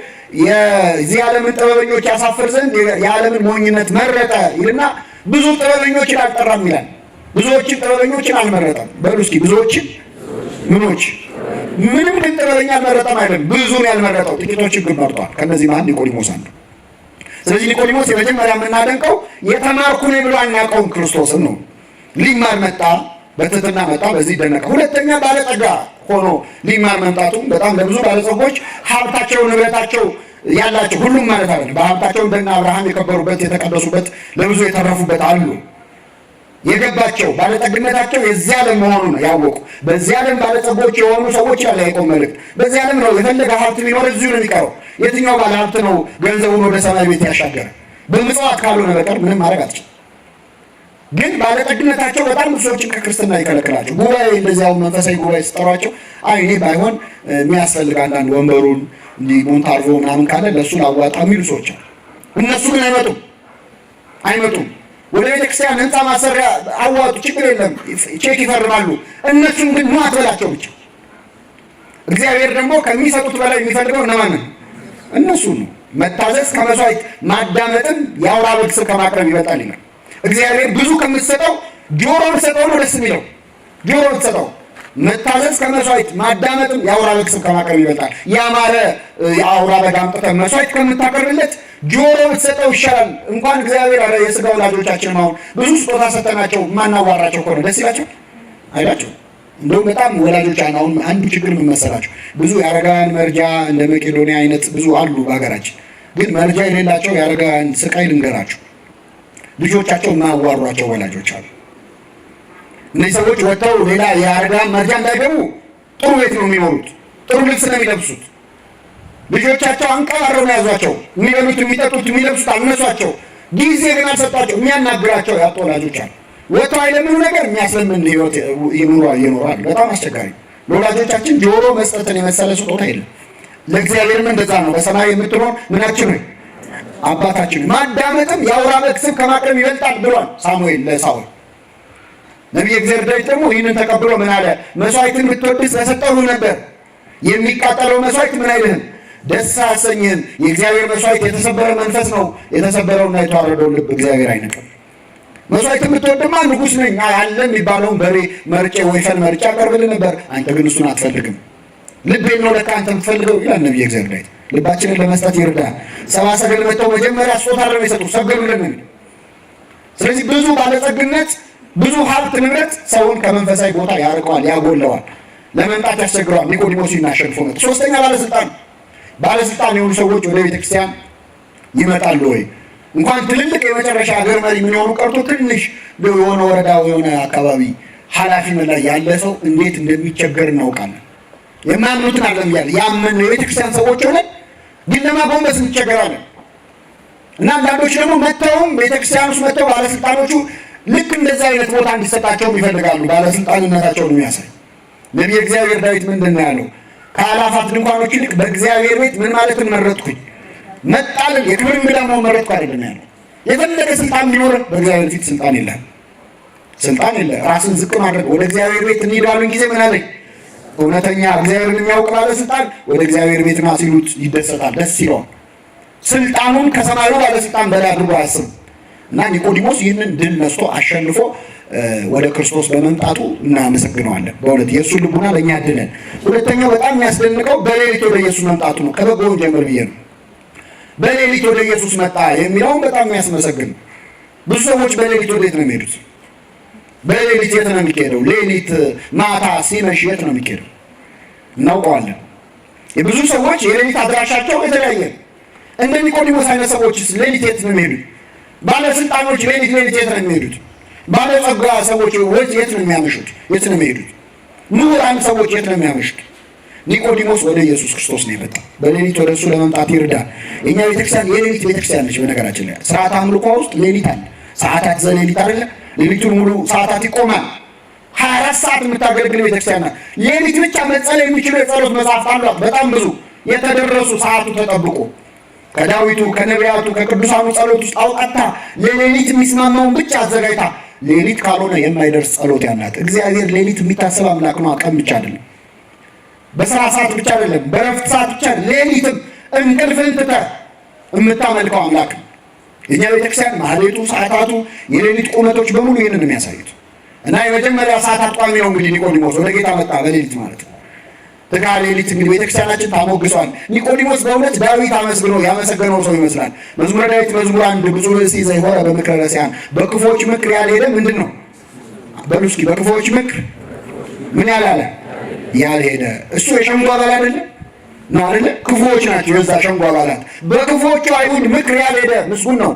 የዚህ ዓለምን ጥበበኞች ያሳፍር ዘንድ የዓለምን ሞኝነት መረጠ ይልና ብዙ ጥበበኞችን አልጠራም ይላል። ብዙዎችን ጥበበኞችን አልመረጠም። በሉ እስኪ ብዙዎችን ምኖች? ምንም ግን ጥበበኛ አልመረጠም አይደለም፣ ብዙን ያልመረጠው ጥቂቶችን ግን መርጧል። ከነዚህ መሀል ኒቆዲሞስ አንዱ። ስለዚህ ኒቆዲሞስ የመጀመሪያ የምናደንቀው የተማርኩ ነኝ ብሎ አናውቀውም ክርስቶስን ነው። ሊማር መጣ፣ በትህትና መጣ፣ በዚህ ደነቀ። ሁለተኛ ባለጠጋ ሆኖ ሊማር መምጣቱም በጣም ለብዙ ባለጸጎች ሀብታቸው ንብረታቸው ያላቸው ሁሉም ማለት አይደለም፣ በሀብታቸው እንደነ አብርሃም የከበሩበት የተቀደሱበት ለብዙ የተረፉበት አሉ። የገባቸው ባለጠግነታቸው የዚህ ዓለም መሆኑን ያወቁ በዚህ ዓለም ባለጸጎች የሆኑ ሰዎች ያለ ያዕቆብ መልእክት በዚህ ዓለም ነው የፈለገ ሀብት ቢኖር እዚሁ ነው የሚቀረው። የትኛው ባለ ሀብት ነው ገንዘቡን ወደ ሰማይ ቤት ያሻገረ? በምጽዋት ካልሆነ በቀር ምንም ማድረግ አትችልም። ግን ባለጠግነታቸው በጣም ብዙ ሰዎችን ከክርስትና ይከለክላቸው። ጉባኤ እንደዚያው መንፈሳዊ ጉባኤ ስጠሯቸው አይ እኔ ባይሆን የሚያስፈልግ አንዳንድ ወንበሩን እንዲህ ሞንታርቮ ምናምን ካለ ለእሱ ላዋጣ የሚሉ ሰዎች አሉ። እነሱ ግን አይመጡም። ወደ ቤተክርስቲያን ህንፃ ማሰሪያ አዋጡ፣ ችግር የለም ቼክ ይፈርማሉ። እነሱም ግን ኑ አትበላቸው ብቻ። እግዚአብሔር ደግሞ ከሚሰጡት በላይ የሚፈልገው እነማንን? እነሱ ነው። መታዘዝ ከመስዋዕት ማዳመጥም የአውራ በግ ስብ ከማቅረብ ይበልጣል ይላል። እግዚአብሔር ብዙ ከምትሰጠው ጆሮ ብትሰጠው ነው ደስ የሚለው። ጆሮ ብትሰጠው መታዘዝ ከመስዋዕት ማዳመጥም የአውራ በግ ስብ ከማቅረብ ይበልጣል። ያማረ የአውራ በግ አምጥተህ መስዋዕት ከምታቀርብለት ጆሮ ብትሰጠው ይሻላል። እንኳን እግዚአብሔር አለ የሥጋ ወላጆቻችን አሁን ብዙ ስጦታ ሰጠናቸው ማናዋራቸው ከሆነ ደስ ይላቸው አይላቸው? እንደውም በጣም ወላጆች አሁን አንዱ ችግር ምን መሰላቸው? ብዙ የአረጋውያን መርጃ እንደ መቄዶንያ አይነት ብዙ አሉ በሀገራችን። ግን መርጃ የሌላቸው የአረጋውያን ስቃይ ልንገራቸው። ልጆቻቸው የማያዋሯቸው ወላጆች አሉ። እነዚህ ሰዎች ወጥተው ሌላ የአረጋውያን መርጃ እንዳይገቡ ጥሩ ቤት ነው የሚኖሩት፣ ጥሩ ልብስ ነው የሚለብሱት። ልጆቻቸው አንቀባረው ነው ያዟቸው። የሚበሉት የሚጠጡት የሚለብሱት አልነሷቸው። ጊዜ ግን አልሰጧቸው። የሚያናግራቸው ያጡ ወላጆች አሉ። ወጥተው አይለምኑ ነገር የሚያስለምን ህይወት ይኖራሉ። በጣም አስቸጋሪ። ለወላጆቻችን ጆሮ መስጠትን የመሰለ ስጦታ የለም። ለእግዚአብሔርም እንደዛ ነው። በሰማይ የምትኖር ምናችን ነው አባታችን። ማዳመጥም የአውራ በግ ስብ ከማቅረብ ይበልጣል ብሏል ሳሙኤል ለሳኦል። ነቢየ እግዚአብሔር ዳዊት ደግሞ ይህንን ተቀብሎ ምን አለ? መስዋዕትን ብትወድስ በሰጠሁህ ነበር። የሚቃጠለው መስዋዕት ምን አይልህም? ደስ አያሰኝህም። የእግዚአብሔር መስዋዕት የተሰበረ መንፈስ ነው። የተሰበረውና የተዋረደውን ልብ እግዚአብሔር አይነቅም። መስዋዕት የምትወድማ ንጉሥ ነኝ አለ የሚባለውን በሬ መርጬ ወይፈን መርጬ አቀርብልህ ነበር። አንተ ግን እሱን አትፈልግም። ልቤን ነው ለካ አንተ የምትፈልገው ይላል ነቢየ እግዚአብሔር ዳዊት። ልባችንን ለመስጠት ይርዳል። ሰብአ ሰገል መጥተው መጀመሪያ ስጦታ ነው የሰጡት፣ ሰገዱልን። ስለዚህ ብዙ ባለጸግነት ብዙ ሀብት ንብረት ሰውን ከመንፈሳዊ ቦታ ያርቀዋል፣ ያጎለዋል፣ ለመምጣት ያስቸግረዋል። ኒቆዲሞስ አሸንፎ መጣ። ሶስተኛ ባለስልጣን የሆኑ ሰዎች ወደ ቤተክርስቲያን ይመጣሉ ወይ? እንኳን ትልልቅ የመጨረሻ ሀገር መሪ ምን የሆኑ ቀርቶ ትንሽ የሆነ ወረዳ የሆነ አካባቢ ኃላፊነት ላይ ያለ ሰው እንዴት እንደሚቸገር እናውቃለን። የማያምኑትን አለም እያለ ያመን የቤተክርስቲያን ሰዎች ሆነን ግን ለማጎንበስ እንቸገራለን። እና አንዳንዶች ደግሞ መጥተውም ቤተክርስቲያን ውስጥ መጥተው ባለስልጣኖቹ ልክ እንደዛ አይነት ቦታ እንዲሰጣቸውም ይፈልጋሉ። ባለስልጣንነታቸውን የሚያሳይ ነቢየ እግዚአብሔር ዳዊት ምንድን ነው ያለው? ከአላፋት ድንኳኖች ይልቅ በእግዚአብሔር ቤት ምን ማለትን መረጥኩኝ? መጣልን የክብር እንግዳ መሆን መረጥኩ አይደለም ያለው። የፈለገ ስልጣን ቢኖር በእግዚአብሔር ፊት ስልጣን የለም። ስልጣን የለ። ራስን ዝቅ ማድረግ ወደ እግዚአብሔር ቤት እንሄዳለን ጊዜ ምን አለኝ? እውነተኛ እግዚአብሔርን የሚያውቅ ባለስልጣን ወደ እግዚአብሔር ቤት ና ሲሉት ይደሰታል፣ ደስ ይለዋል። ስልጣኑን ከሰማዩ ባለስልጣን በላይ አድርጎ አያስብም። እና ኒቆዲሞስ ይህንን ድል ነስቶ አሸንፎ ወደ ክርስቶስ በመምጣቱ እናመሰግነዋለን። በእውነት የእሱ ልቡና ለእኛ ያድለን። ሁለተኛው በጣም የሚያስደንቀው በሌሊት ወደ ኢየሱስ መምጣቱ ነው። ከበጎውን ጀምር ብዬ ነው። በሌሊት ወደ ኢየሱስ መጣ የሚለውን በጣም የሚያስመሰግን ነው። ብዙ ሰዎች በሌሊት ወዴት ነው የሚሄዱት? በሌሊት የት ነው የሚካሄደው? ሌሊት ማታ ሲመሽ የት ነው የሚካሄደው? እናውቀዋለን። የብዙ ሰዎች የሌሊት አድራሻቸው የተለያየ። እንደ ኒቆዲሞስ አይነት ሰዎችስ ሌሊት የት ነው የሚሄዱት? ባለስልጣኖች ሌሊት የት ነው የሚሄዱት? ባለጸጋ ሰዎች የት ነው የሚያመሹት? የት ነው የሚሄዱት? ምሁራን ሰዎች የት ነው የሚያመሹት? ኒቆዲሞስ ወደ ኢየሱስ ክርስቶስ ነው የመጣው። በሌሊት ወደ እሱ ለመምጣት ይርዳል። የእኛ ቤተክርስቲያን የሌሊት ቤተክርስቲያን ነች። በነገራችን ላይ ስርዓት አምልኮ ውስጥ ሌሊት አለ። ሰዓታት ዘሌሊት አይደለ? ሌሊቱን ሙሉ ሰዓታት ይቆማል። 24 ሰዓት የምታገለግል ቤተክርስቲያን ናት። ሌሊት ብቻ መጸለይ የሚችሉ የጸሎት መጽሐፍት አሏት። በጣም ብዙ የተደረሱ ሰዓቱ ተጠብቆ ከዳዊቱ ከነቢያቱ ከቅዱሳኑ ጸሎት ውስጥ አውጣታ ለሌሊት የሚስማማውን ብቻ አዘጋጅታ ሌሊት ካልሆነ የማይደርስ ጸሎት ያላት እግዚአብሔር ሌሊት የሚታሰብ አምላክ ነው። ቀን ብቻ አይደለም፣ በስራ ሰዓት ብቻ አይደለም፣ በረፍት ሰዓት ብቻ ሌሊትም እንቅልፍን ትተህ የምታመልከው አምላክ ነው። የእኛ ቤተክርስቲያን ማህሌቱ፣ ሰዓታቱ፣ የሌሊት ቁመቶች በሙሉ ይህንን የሚያሳዩት እና የመጀመሪያ ሰዓታት ቋሚ ነው። እንግዲህ ኒቆዲሞስ ወደ ጌታ መጣ በሌሊት ማለት ነው። ትጋ ሌሊት እንግዲህ ቤተክርስቲያናችን ታሞግሷል። ኒቆዲሞስ በእውነት ዳዊት አመስግኖ ያመሰገነው ሰው ይመስላል። መዝሙረ ዳዊት መዝሙር 1 ብፁዕ ብእሲ ዘይሖረ በምክረ ረሲዓን፣ በክፉዎች ምክር ያልሄደ ምንድን ነው በሉ እስኪ። በክፉዎች ምክር ምን ያላለ ያልሄደ እሱ የሸንጎ አባል አይደለ ነው አይደለ? ክፉዎች ናቸው የዛ ሸንጎ አባላት። በክፉዎቹ አይሁድ ምክር ያልሄደ ምስጉን ነው።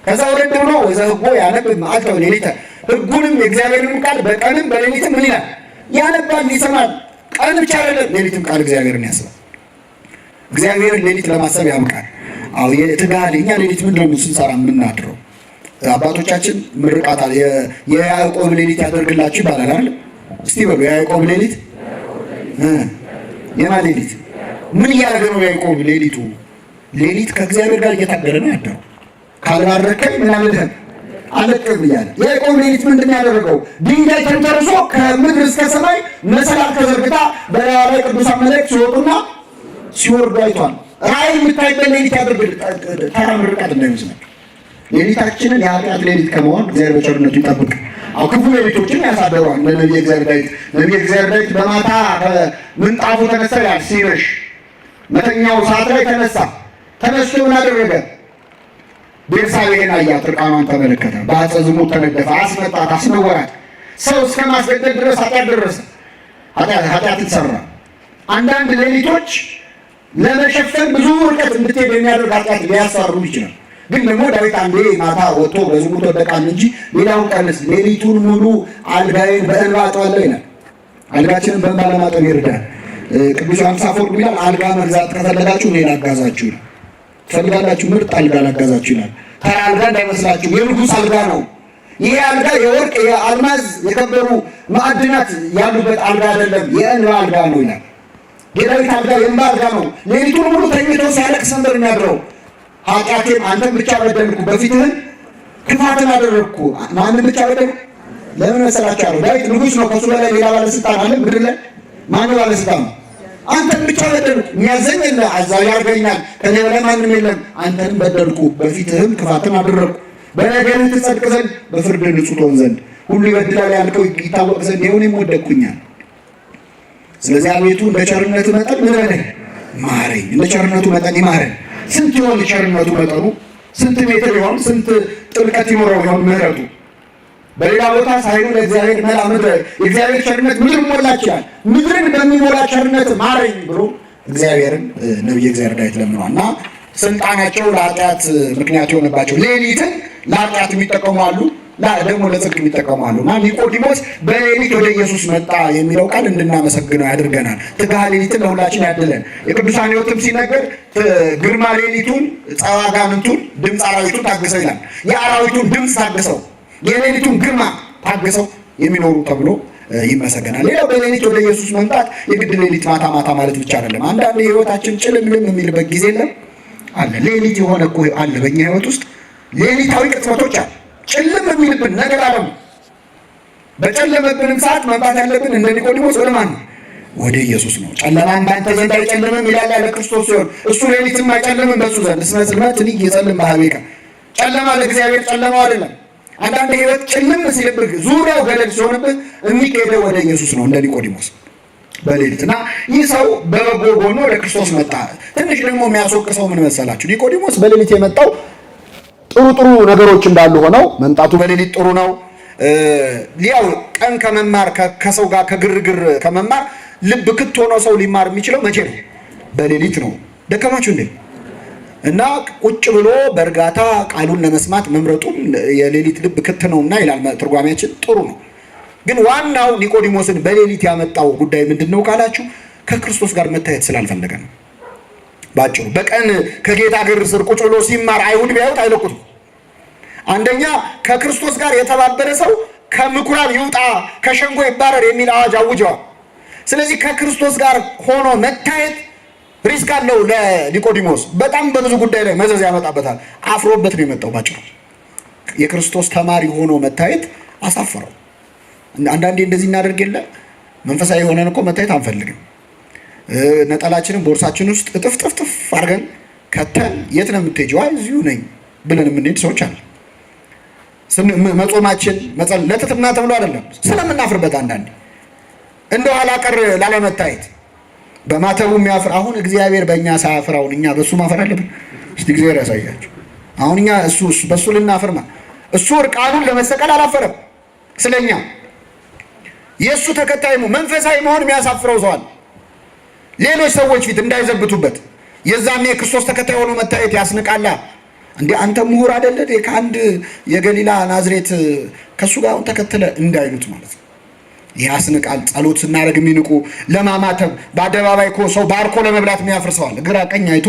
ከዛ ወረድ ብሎ ወዘህጎ ያነብ መዓልተ ወሌሊተ፣ ህጉንም የእግዚአብሔርንም ቃል በቀንም በሌሊትም ምን ይላል? ያነባል፣ ይሰማል። ቀን ብቻ አይደለም ሌሊትም ቃል እግዚአብሔርን ያስባል። እግዚአብሔርን ሌሊት ለማሰብ ያብቃል። አዎ የትጋል እኛ ሌሊት ምንድን ነው ስንሰራ የምናድረው? አባቶቻችን ምርቃት አለ። የያዕቆብ ሌሊት ያደርግላችሁ ይባላል አይደል? እስቲ በሉ የያዕቆብ ሌሊት የማን ሌሊት? ምን እያደረገ ነው ያዕቆብ ሌሊቱ? ሌሊት ከእግዚአብሔር ጋር እየታገለ ነው ያደረው። ካልባረከኝ ምን አልልህም አለቅም እያለ የያዕቆብ ሌሊት ምንድን ያደረገው? ድንጋይ ተንተርሶ ከምድር እስከ ሰማይ መሰላል ተዘርግታ በላዩ ላይ ቅዱሳን መላእክት ሲወጡና ሲወርዱ አይቷል። ራእይ የምታይበት ሌሊት ያደርግል። ተራ ምርቃት እንዳይመስላችሁ። ሌሊታችንን የኃጢአት ሌሊት ከመሆን እግዚአብሔር በቸርነቱ ይጠብቅ። አዎ ክፉ ሌሊቶችን ያሳደሯል። እንደ ነቢየ እግዚአብሔር ዳዊት በማታ ምንጣፉ ተነሳ ይላል። ሲመሽ መተኛው ሰዓት ላይ ተነስቶ ምን አደረገ? ቤርሳቤህን አያት፣ እርቃኗን ተመለከተ። በአጸ ዝሙት ተነደፈ፣ አስመጣት፣ አስነወራት። ሰው እስከ ማስገደል ድረስ ኃጢአት ደረሰ። ኃጢአትን ሰራ። አንዳንድ ሌሊቶች ለመሸፈን ብዙ ርቀት እንድትሄድ የሚያደርግ ኃጢአት ሊያሰሩ ይችላል። ግን ደግሞ ዳዊት አንዴ ማታ ወጥቶ በዝሙት ወደቃል እንጂ ሌላውን ቀንስ፣ ሌሊቱን ሙሉ አልጋዬን በእንባ አጥባለሁ ይላል። አልጋችንን በእንባ ለማጠብ ይርዳል። ቅዱስ ዮሐንስ አፈወርቅ ይላል አልጋ መግዛት ከፈለጋችሁ እኔን አጋዛችሁ ይላል። ትፈልጋላችሁ? ምርጥ አልጋ ላጋዛችሁ ይላል። ተራ አልጋ እንዳይመስላችሁ፣ የንጉሥ አልጋ ነው። ይሄ አልጋ የወርቅ የአልማዝ የከበሩ ማዕድናት ያሉበት አልጋ አይደለም፣ የእንባ አልጋ ነው ይላል። የዳዊት አልጋ የእንባ አልጋ ነው። ሌሊቱን ሙሉ ተኝቶ ሲያለቅስ ነበር የሚያድረው። ኃጢአቴን አንተን ብቻ በደልኩ፣ በፊትህን ክፋትን አደረግኩ። ማንን ብቻ በደልኩ? ለምን መሰላችሁ ያለው? ዳዊት ንጉሥ ነው። ከሱ በላይ ሌላ ባለስልጣን አለ ምድር ላይ? ማን ባለስልጣን ነው? አንተን ብቻ በደልኩ። የሚያዘኝ የለ፣ አዛዥ ያርገኛል፣ ከኔ በላይ ማንም የለም። አንተን በደልኩ፣ በፊትህም ክፋትን አደረግኩ። በነገርህ ትጸድቅ ዘንድ፣ በፍርድህ ንጹሕ ትሆን ዘንድ፣ ሁሉ ይበድላል ያልከው ይታወቅ ዘንድ ይኸው እኔም ወደቅኩኛል። ስለዚህ አቤቱ እንደ ቸርነቱ መጠን ምን በለኝ ማረኝ። እንደ ቸርነቱ መጠን ይማረን። ስንት ይሆን ቸርነቱ መጠኑ? ስንት ሜትር ይሆን? ስንት ጥልቀት ይኖረው ይሆን ምሕረቱ? በሌላ ቦታ ሳይሉ ለእግዚአብሔር መላ ምድር፣ የእግዚአብሔር ቸርነት ምድር ሞላ ይችላል። ምድርን በሚሞላ ቸርነት ማረኝ ብሎ እግዚአብሔርን ነቢየ እግዚአብሔር ዳዊት ለምኗል። እና ስልጣናቸው ለኃጢአት ምክንያት የሆነባቸው ሌሊትን ለኃጢአት የሚጠቀሙ አሉ፣ ደግሞ ለጽድቅ የሚጠቀሙ አሉ። እና ኒቆዲሞስ በሌሊት ወደ ኢየሱስ መጣ የሚለው ቃል እንድናመሰግነው ያደርገናል። ትጋሃ ሌሊትን ለሁላችን ያድለን። የቅዱሳን ሕይወትም ሲነገር ግርማ ሌሊቱን ጸዋጋንንቱን ድምፅ አራዊቱን ታግሰው ይላል። የአራዊቱን ድምፅ ታግሰው የሌሊቱን ግርማ ታግሰው የሚኖሩ ተብሎ ይመሰገናል። ሌላው በሌሊት ወደ ኢየሱስ መምጣት የግድ ሌሊት ማታ ማታ ማለት ብቻ አይደለም። አንዳንድ የህይወታችን ጭልምልም የሚልበት ጊዜ የለም። አለ። ሌሊት የሆነ እኮ አለ በእኛ ህይወት ውስጥ ሌሊታዊ ቅጽበቶች አሉ። ጭልም የሚልብን ነገር አለ። በጨለመብንም ሰዓት መምጣት ያለብን እንደ ኒቆዲሞስ ወደ ማን ነው? ወደ ኢየሱስ ነው። ጨለማን ባንተ ዘንድ አይጨልምም ይላል ያለ ክርስቶስ ሲሆን እሱ ሌሊትም አይጨልምም በሱ ዘንድ እስመ ጽልመት ይጸልም በኀቤከ። ጨለማ ለእግዚአብሔር ጨለማው አይደለም። አንዳንድ ህይወት ጭልም ሲልብህ ዙሪያው ገደል ሲሆንብህ የሚሄደው ወደ ኢየሱስ ነው እንደ ኒቆዲሞስ በሌሊት። እና ይህ ሰው በበጎ ጎኑ ወደ ክርስቶስ መጣ። ትንሽ ደግሞ የሚያስወቅሰው ምን መሰላችሁ? ኒቆዲሞስ በሌሊት የመጣው ጥሩ ነገሮች እንዳሉ ሆነው መምጣቱ በሌሊት ጥሩ ነው። ያው ቀን ከመማር ከሰው ጋር ከግርግር ከመማር ልብ ክት ሆኖ ሰው ሊማር የሚችለው መቼ ነው? በሌሊት ነው። ደከማችሁ እንዴ? እና ቁጭ ብሎ በእርጋታ ቃሉን ለመስማት መምረጡም የሌሊት ልብ ክት ነውና ይላል ትርጓሜያችን። ጥሩ ነው። ግን ዋናው ኒቆዲሞስን በሌሊት ያመጣው ጉዳይ ምንድነው ካላችሁ ከክርስቶስ ጋር መታየት ስላልፈለገ ነው። ባጭሩ በቀን ከጌታ እግር ስር ቁጭ ብሎ ሲማር አይሁድ ቢያዩት አይለቁትም። አንደኛ ከክርስቶስ ጋር የተባበረ ሰው ከምኩራብ ይውጣ ከሸንጎ ይባረር የሚል አዋጅ አውጀዋል። ስለዚህ ከክርስቶስ ጋር ሆኖ መታየት ሪስክ አለው ለኒቆዲሞስ። በጣም በብዙ ጉዳይ ላይ መዘዝ ያመጣበታል። አፍሮበት ነው የመጣው። ባጭሩ የክርስቶስ ተማሪ ሆኖ መታየት አሳፈረው። አንዳንዴ እንደዚህ እናደርግ የለ መንፈሳዊ የሆነን እኮ መታየት አንፈልግም። ነጠላችንን ቦርሳችን ውስጥ እጥፍ አድርገን ከተን የት ነው የምትሄጂው? እዚሁ ነኝ ብለን የምንሄድ ሰዎች አለ። መጾማችን ለትትና ተብሎ አይደለም፣ ስለምናፍርበት አንዳንዴ እንደው ኋላ ቀር ላለመታየት በማተቡ የሚያፍር። አሁን እግዚአብሔር በእኛ ሳያፍር አሁን እኛ በእሱ ማፈር አለብን? እስቲ እግዚአብሔር ያሳያቸው። አሁን እኛ በእሱ ልናፍርማ? እሱ እርቃኑን ለመሰቀል አላፈረም ስለኛ። የእሱ ተከታይ መንፈሳዊ መሆን የሚያሳፍረው ሰዋል ሌሎች ሰዎች ፊት እንዳይዘብቱበት። የዛኔ የክርስቶስ ተከታይ ሆኖ መታየት ያስንቃላ። እንዴ አንተ ምሁር አይደለ ከአንድ የገሊላ ናዝሬት ከሱ ጋር ተከተለ እንዳይሉት ማለት ነው። ያስንቃል። ጸሎት ስናደርግ የሚንቁ ለማማተብ በአደባባይ እኮ ሰው ባርኮ ለመብላት የሚያፍርሰዋል። ግራ ቀኝ አይቶ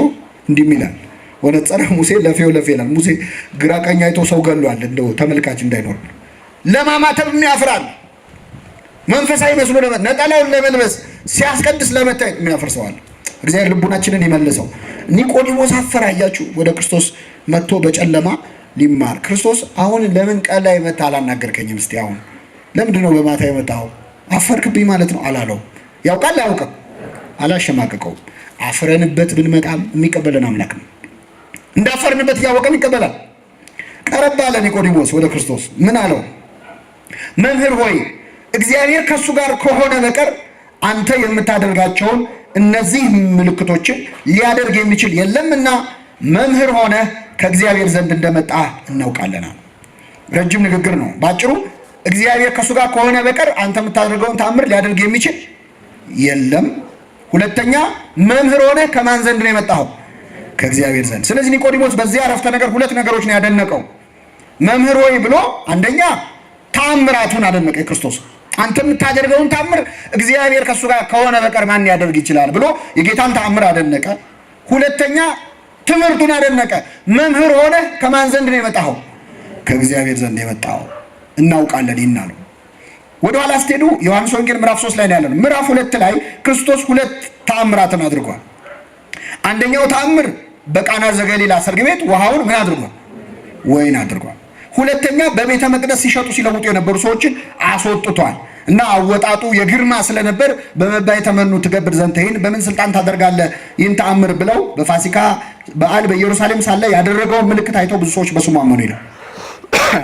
እንዲህ ይላል። ወነጸረ ሙሴ ለፌው ይላል። ሙሴ ግራ ቀኝ አይቶ ሰው ገሏል። እንደው ተመልካች እንዳይኖር ለማማተብ የሚያፍራል። መንፈሳዊ መስሎ ነጠላውን ለመልበስ ሲያስቀድስ ለመታየት የሚያፈርሰዋል። እግዚአብሔር ልቡናችንን ይመልሰው። ኒቆዲሞስ አፈረ። አያችሁ፣ ወደ ክርስቶስ መጥቶ በጨለማ ሊማር። ክርስቶስ አሁን ለምን ቀን ላይ መጣ አላናገርከኝም? እስቲ አሁን ለምንድን ነው በማታ የመጣው? አፈርክብኝ ማለት ነው አላለው። ያውቃል አያውቅም? አላሸማቀቀውም። አፍረንበት ብንመጣም የሚቀበለን አምላክ ነው። እንዳፈርንበት እያወቀም ይቀበላል። ቀረብ አለ ኒቆዲሞስ ወደ ክርስቶስ። ምን አለው? መምህር ሆይ እግዚአብሔር ከሱ ጋር ከሆነ በቀር አንተ የምታደርጋቸውን እነዚህ ምልክቶችን ሊያደርግ የሚችል የለምና መምህር ሆነ ከእግዚአብሔር ዘንድ እንደመጣ እናውቃለን። ረጅም ንግግር ነው ባጭሩ። እግዚአብሔር ከሱ ጋር ከሆነ በቀር አንተ የምታደርገውን ተአምር ሊያደርግ የሚችል የለም። ሁለተኛ መምህር ሆነ ከማን ዘንድ ነው የመጣው? ከእግዚአብሔር ዘንድ። ስለዚህ ኒቆዲሞስ በዚህ አረፍተ ነገር ሁለት ነገሮች ነው ያደነቀው። መምህር ሆይ ብሎ አንደኛ ተአምራቱን አደነቀ። የክርስቶስ አንተ የምታደርገውን ተአምር እግዚአብሔር ከሱ ጋር ከሆነ በቀር ማን ያደርግ ይችላል ብሎ የጌታን ተአምር አደነቀ። ሁለተኛ ትምህርቱን አደነቀ። መምህር ሆነ ከማን ዘንድ ነው የመጣው? ከእግዚአብሔር ዘንድ የመጣው እናውቃለን ይናሉ። ወደ ኋላ ስትሄዱ ዮሐንስ ወንጌል ምዕራፍ 3 ላይ ነው ያለነው። ምዕራፍ 2 ላይ ክርስቶስ ሁለት ተአምራትን አድርጓል። አንደኛው ተአምር በቃና ዘገሊላ ሰርግ ቤት ውሃውን ምን አድርጓል? ወይን አድርጓል። ሁለተኛ በቤተ መቅደስ ሲሸጡ ሲለውጡ የነበሩ ሰዎችን አስወጥቷል። እና አወጣጡ የግርማ ስለነበር በመባይ ተመኑ ትገብር ዘንድ ይህን በምን ስልጣን ታደርጋለህ ይህን ተአምር ብለው በፋሲካ በዓል በኢየሩሳሌም ሳለ ያደረገውን ምልክት አይተው ብዙ ሰዎች በስሙ አመኑ ይላል።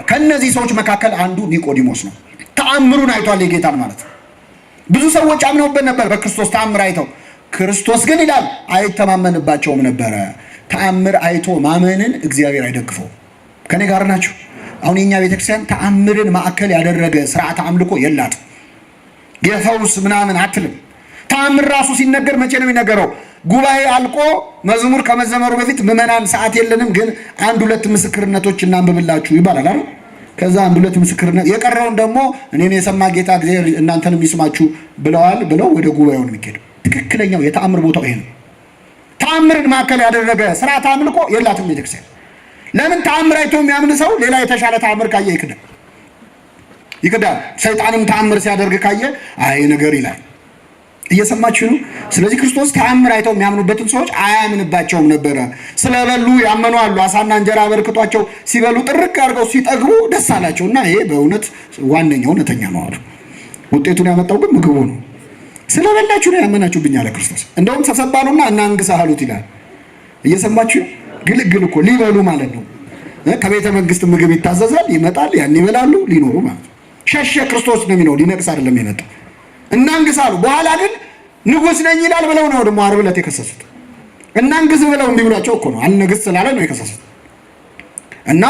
ከነዚህ ሰዎች መካከል አንዱ ኒቆዲሞስ ነው። ተአምሩን አይቷል፣ የጌታን ማለት ነው። ብዙ ሰዎች አምነውበት ነበር በክርስቶስ ተአምር አይተው። ክርስቶስ ግን ይላል አይተማመንባቸውም ነበረ። ተአምር አይቶ ማመንን እግዚአብሔር አይደግፈው። ከኔ ጋር ናቸው። አሁን የኛ ቤተክርስቲያን ተአምርን ማዕከል ያደረገ ስርዓተ አምልኮ የላትም። የፈውስ ምናምን አትልም። ተአምር ራሱ ሲነገር መቼ ነው የሚነገረው? ጉባኤ አልቆ መዝሙር ከመዘመሩ በፊት ምዕመናን ሰዓት የለንም ግን አንድ ሁለት ምስክርነቶች እናንብብላችሁ ይባላል አይደል? ከዛ አንድ ሁለት ምስክርነት የቀረውን ደግሞ እኔን የሰማ ጌታ እግዚአብሔር እናንተንም ይስማችሁ ብለዋል ብለው ወደ ጉባኤው ነው የሚሄደው። ትክክለኛው የተአምር ቦታው ይሄ ነው። ተአምርን ማዕከል ያደረገ ስርዓተ አምልኮ የላትም ቤተክርስቲያን። ለምን? ተአምር አይቶ የሚያምን ሰው ሌላ የተሻለ ተአምር ካየ ይክዳል። ሰይጣንም ተአምር ሲያደርግ ካየ አይ ነገር ይላል። እየሰማችሁ ነው። ስለዚህ ክርስቶስ ተአምር አይተው የሚያምኑበትን ሰዎች አያምንባቸውም ነበረ። ስለበሉ ያመኑ አሉ። አሳና እንጀራ አበርክቷቸው ሲበሉ ጥርቅ አድርገው ሲጠግቡ ደስ አላቸውና ይሄ በእውነት ዋነኛው እውነተኛ ነው አሉ። ውጤቱን ያመጣው ግን ምግቡ ነው። ስለበላችሁ ነው ያመናችሁብኝ አለ ክርስቶስ። እንደውም ተሰባሉና እናንግሳ አሉት ይላል። እየሰማችሁ ግልግል እኮ ሊበሉ ማለት ነው። ከቤተ መንግስት ምግብ ይታዘዛል፣ ይመጣል፣ ያን ይበላሉ፣ ሊኖሩ ማለት ነው። ሸሸ ክርስቶስ ነው የሚለው፣ ሊነቅስ አይደለም የመጣው። እናንግስ አሉ። በኋላ ግን ንጉስ ነኝ ይላል ብለው ነው ደግሞ ዓርብ ዕለት የከሰሱት። እናንግስ ብለው እምቢ ብሏቸው እኮ ነው፣ አልነግስ ስላለ ነው የከሰሱት። እና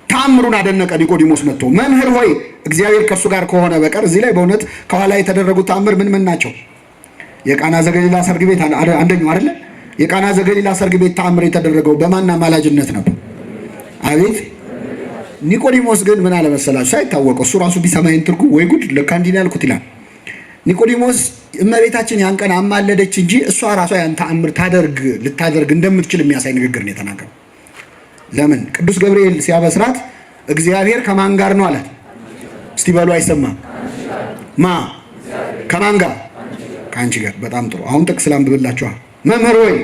ተአምሩን አደነቀ ኒቆዲሞስ መጥቶ መምህር ሆይ እግዚአብሔር ከእሱ ጋር ከሆነ በቀር። እዚህ ላይ በእውነት ከኋላ የተደረጉት ተአምር ምን ምን ናቸው? የቃና ዘገሊላ ሰርግ ቤት አንደኛው አይደለ? የቃና ዘገሊላ ሰርግ ቤት ተአምር የተደረገው በማን አማላጅነት ነበር? አቤት። ኒቆዲሞስ ግን ምን አለመሰላችሁ ሳይታወቀው እሱ ራሱ ቢሰማይን ትርጉም ወይ ጉድ ለካ እንዲህ ነው ያልኩት ይላል። ኒቆዲሞስ እመቤታችን ያን ቀን አማለደች እንጂ እሷ ራሷ ያን ተአምር ልታደርግ እንደምትችል የሚያሳይ ንግግር ነው የተናገረው። ለምን? ቅዱስ ገብርኤል ሲያበስራት እግዚአብሔር ከማን ጋር ነው አላት። እስቲ በሉ አይሰማም። ከማን ጋር? ከአንቺ ጋር። በጣም ጥሩ። አሁን ጥቅስ ላንብብላችኋል። መምህር ሆይ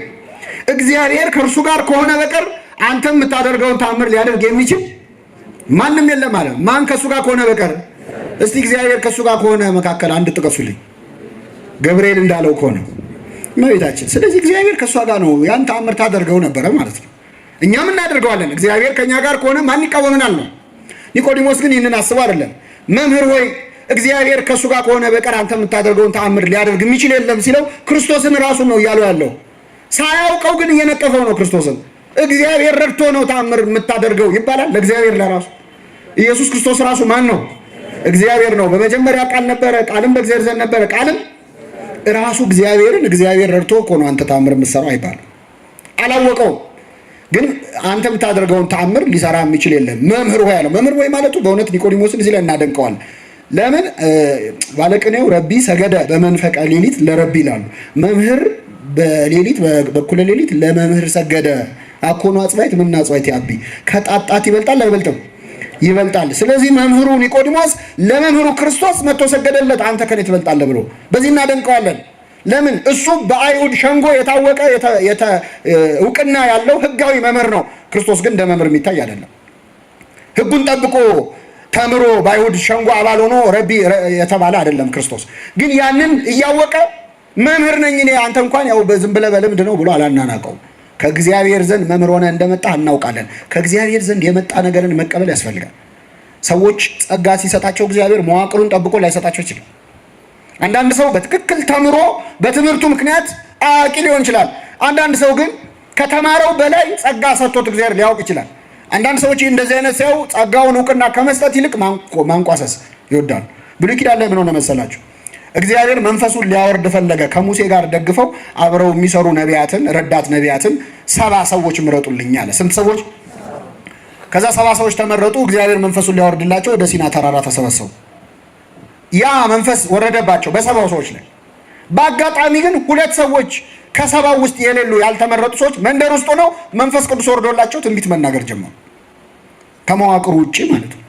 እግዚአብሔር ከእርሱ ጋር ከሆነ በቀር አንተ የምታደርገውን ተአምር ሊያደርግ የሚችል ማንም የለም አለ። ማን ከእሱ ጋር ከሆነ በቀር? እስቲ እግዚአብሔር ከእሱ ጋር ከሆነ መካከል አንድ ጥቀሱልኝ። ገብርኤል እንዳለው ከሆነ እመቤታችን። ስለዚህ እግዚአብሔር ከእሷ ጋር ነው፣ ያን ተአምር ታደርገው ነበረ ማለት ነው። እኛም እናደርገዋለን። እግዚአብሔር ከኛ ጋር ከሆነ ማን ይቃወመናል ነው። ኒቆዲሞስ ግን ይህንን አስቦ አይደለም። መምህር ሆይ እግዚአብሔር ከእሱ ጋር ከሆነ በቀር አንተ የምታደርገውን ተአምር ሊያደርግ የሚችል የለም ሲለው ክርስቶስን ራሱን ነው እያለው ያለው። ሳያውቀው ግን እየነቀፈው ነው ክርስቶስን። እግዚአብሔር ረድቶ ነው ተአምር የምታደርገው ይባላል ለእግዚአብሔር ለራሱ። ኢየሱስ ክርስቶስ ራሱ ማን ነው? እግዚአብሔር ነው። በመጀመሪያ ቃል ነበረ፣ ቃልም በእግዚአብሔር ዘንድ ነበረ፣ ቃልም ራሱ እግዚአብሔርን እግዚአብሔር ረድቶ እኮ ነው አንተ ተአምር የምትሰራው አይባልም። አላወቀውም። ግን አንተ የምታደርገውን ተአምር ሊሰራ የሚችል የለም። መምህር ሆይ አለው። መምህር ሆይ ማለቱ በእውነት ኒቆዲሞስን እዚህ ላይ እናደንቀዋለን። ለምን? ባለቅኔው ረቢ ሰገደ በመንፈቀ ሌሊት ለረቢ ይላሉ። መምህር በሌሊት በኩለ ሌሊት ለመምህር ሰገደ። አኮኑ አጽባይት ምን አጽባይት ያቢ ከጣጣት ይበልጣል አይበልጥም? ይበልጣል። ስለዚህ መምህሩ ኒቆዲሞስ ለመምህሩ ክርስቶስ መጥቶ ሰገደለት። አንተ ከኔ ትበልጣለህ ብሎ በዚህ እናደንቀዋለን። ለምን? እሱ በአይሁድ ሸንጎ የታወቀ እውቅና ያለው ህጋዊ መምህር ነው። ክርስቶስ ግን እንደ መምህር የሚታይ አይደለም። ህጉን ጠብቆ ተምሮ በአይሁድ ሸንጎ አባል ሆኖ ረቢ የተባለ አይደለም። ክርስቶስ ግን ያንን እያወቀ መምህር ነኝ እኔ አንተ እንኳን ያው ዝም ብለህ በልምድ ነው ብሎ አላናናቀው። ከእግዚአብሔር ዘንድ መምህር ሆነ እንደመጣ እናውቃለን። ከእግዚአብሔር ዘንድ የመጣ ነገርን መቀበል ያስፈልጋል። ሰዎች ጸጋ ሲሰጣቸው እግዚአብሔር መዋቅሩን ጠብቆ ላይሰጣቸው ይችላል። አንዳንድ ሰው በትክክል ተምሮ በትምህርቱ ምክንያት አዋቂ ሊሆን ይችላል። አንዳንድ ሰው ግን ከተማረው በላይ ጸጋ ሰጥቶት እግዚአብሔር ሊያውቅ ይችላል። አንዳንድ ሰዎች እንደዚህ አይነት ሰው ጸጋውን እውቅና ከመስጠት ይልቅ ማንቋሰስ ይወዳሉ። ብሉይ ኪዳን ላይ ምን ሆነ መሰላችሁ? እግዚአብሔር መንፈሱን ሊያወርድ ፈለገ። ከሙሴ ጋር ደግፈው አብረው የሚሰሩ ነቢያትን፣ ረዳት ነቢያትን 70 ሰዎች ምረጡልኝ አለ። ስንት ሰዎች? ከዛ 70 ሰዎች ተመረጡ። እግዚአብሔር መንፈሱን ሊያወርድላቸው ወደ ሲና ተራራ ተሰበሰቡ። ያ መንፈስ ወረደባቸው በ70 ሰዎች ላይ። በአጋጣሚ ግን 2 ሰዎች ከ70 ውስጥ የሌሉ ያልተመረጡ ሰዎች መንደር ውስጥ ሆነው መንፈስ ቅዱስ ወርዶላቸው ትንቢት መናገር ጀመሩ። ከመዋቅሩ ውጪ ማለት ነው።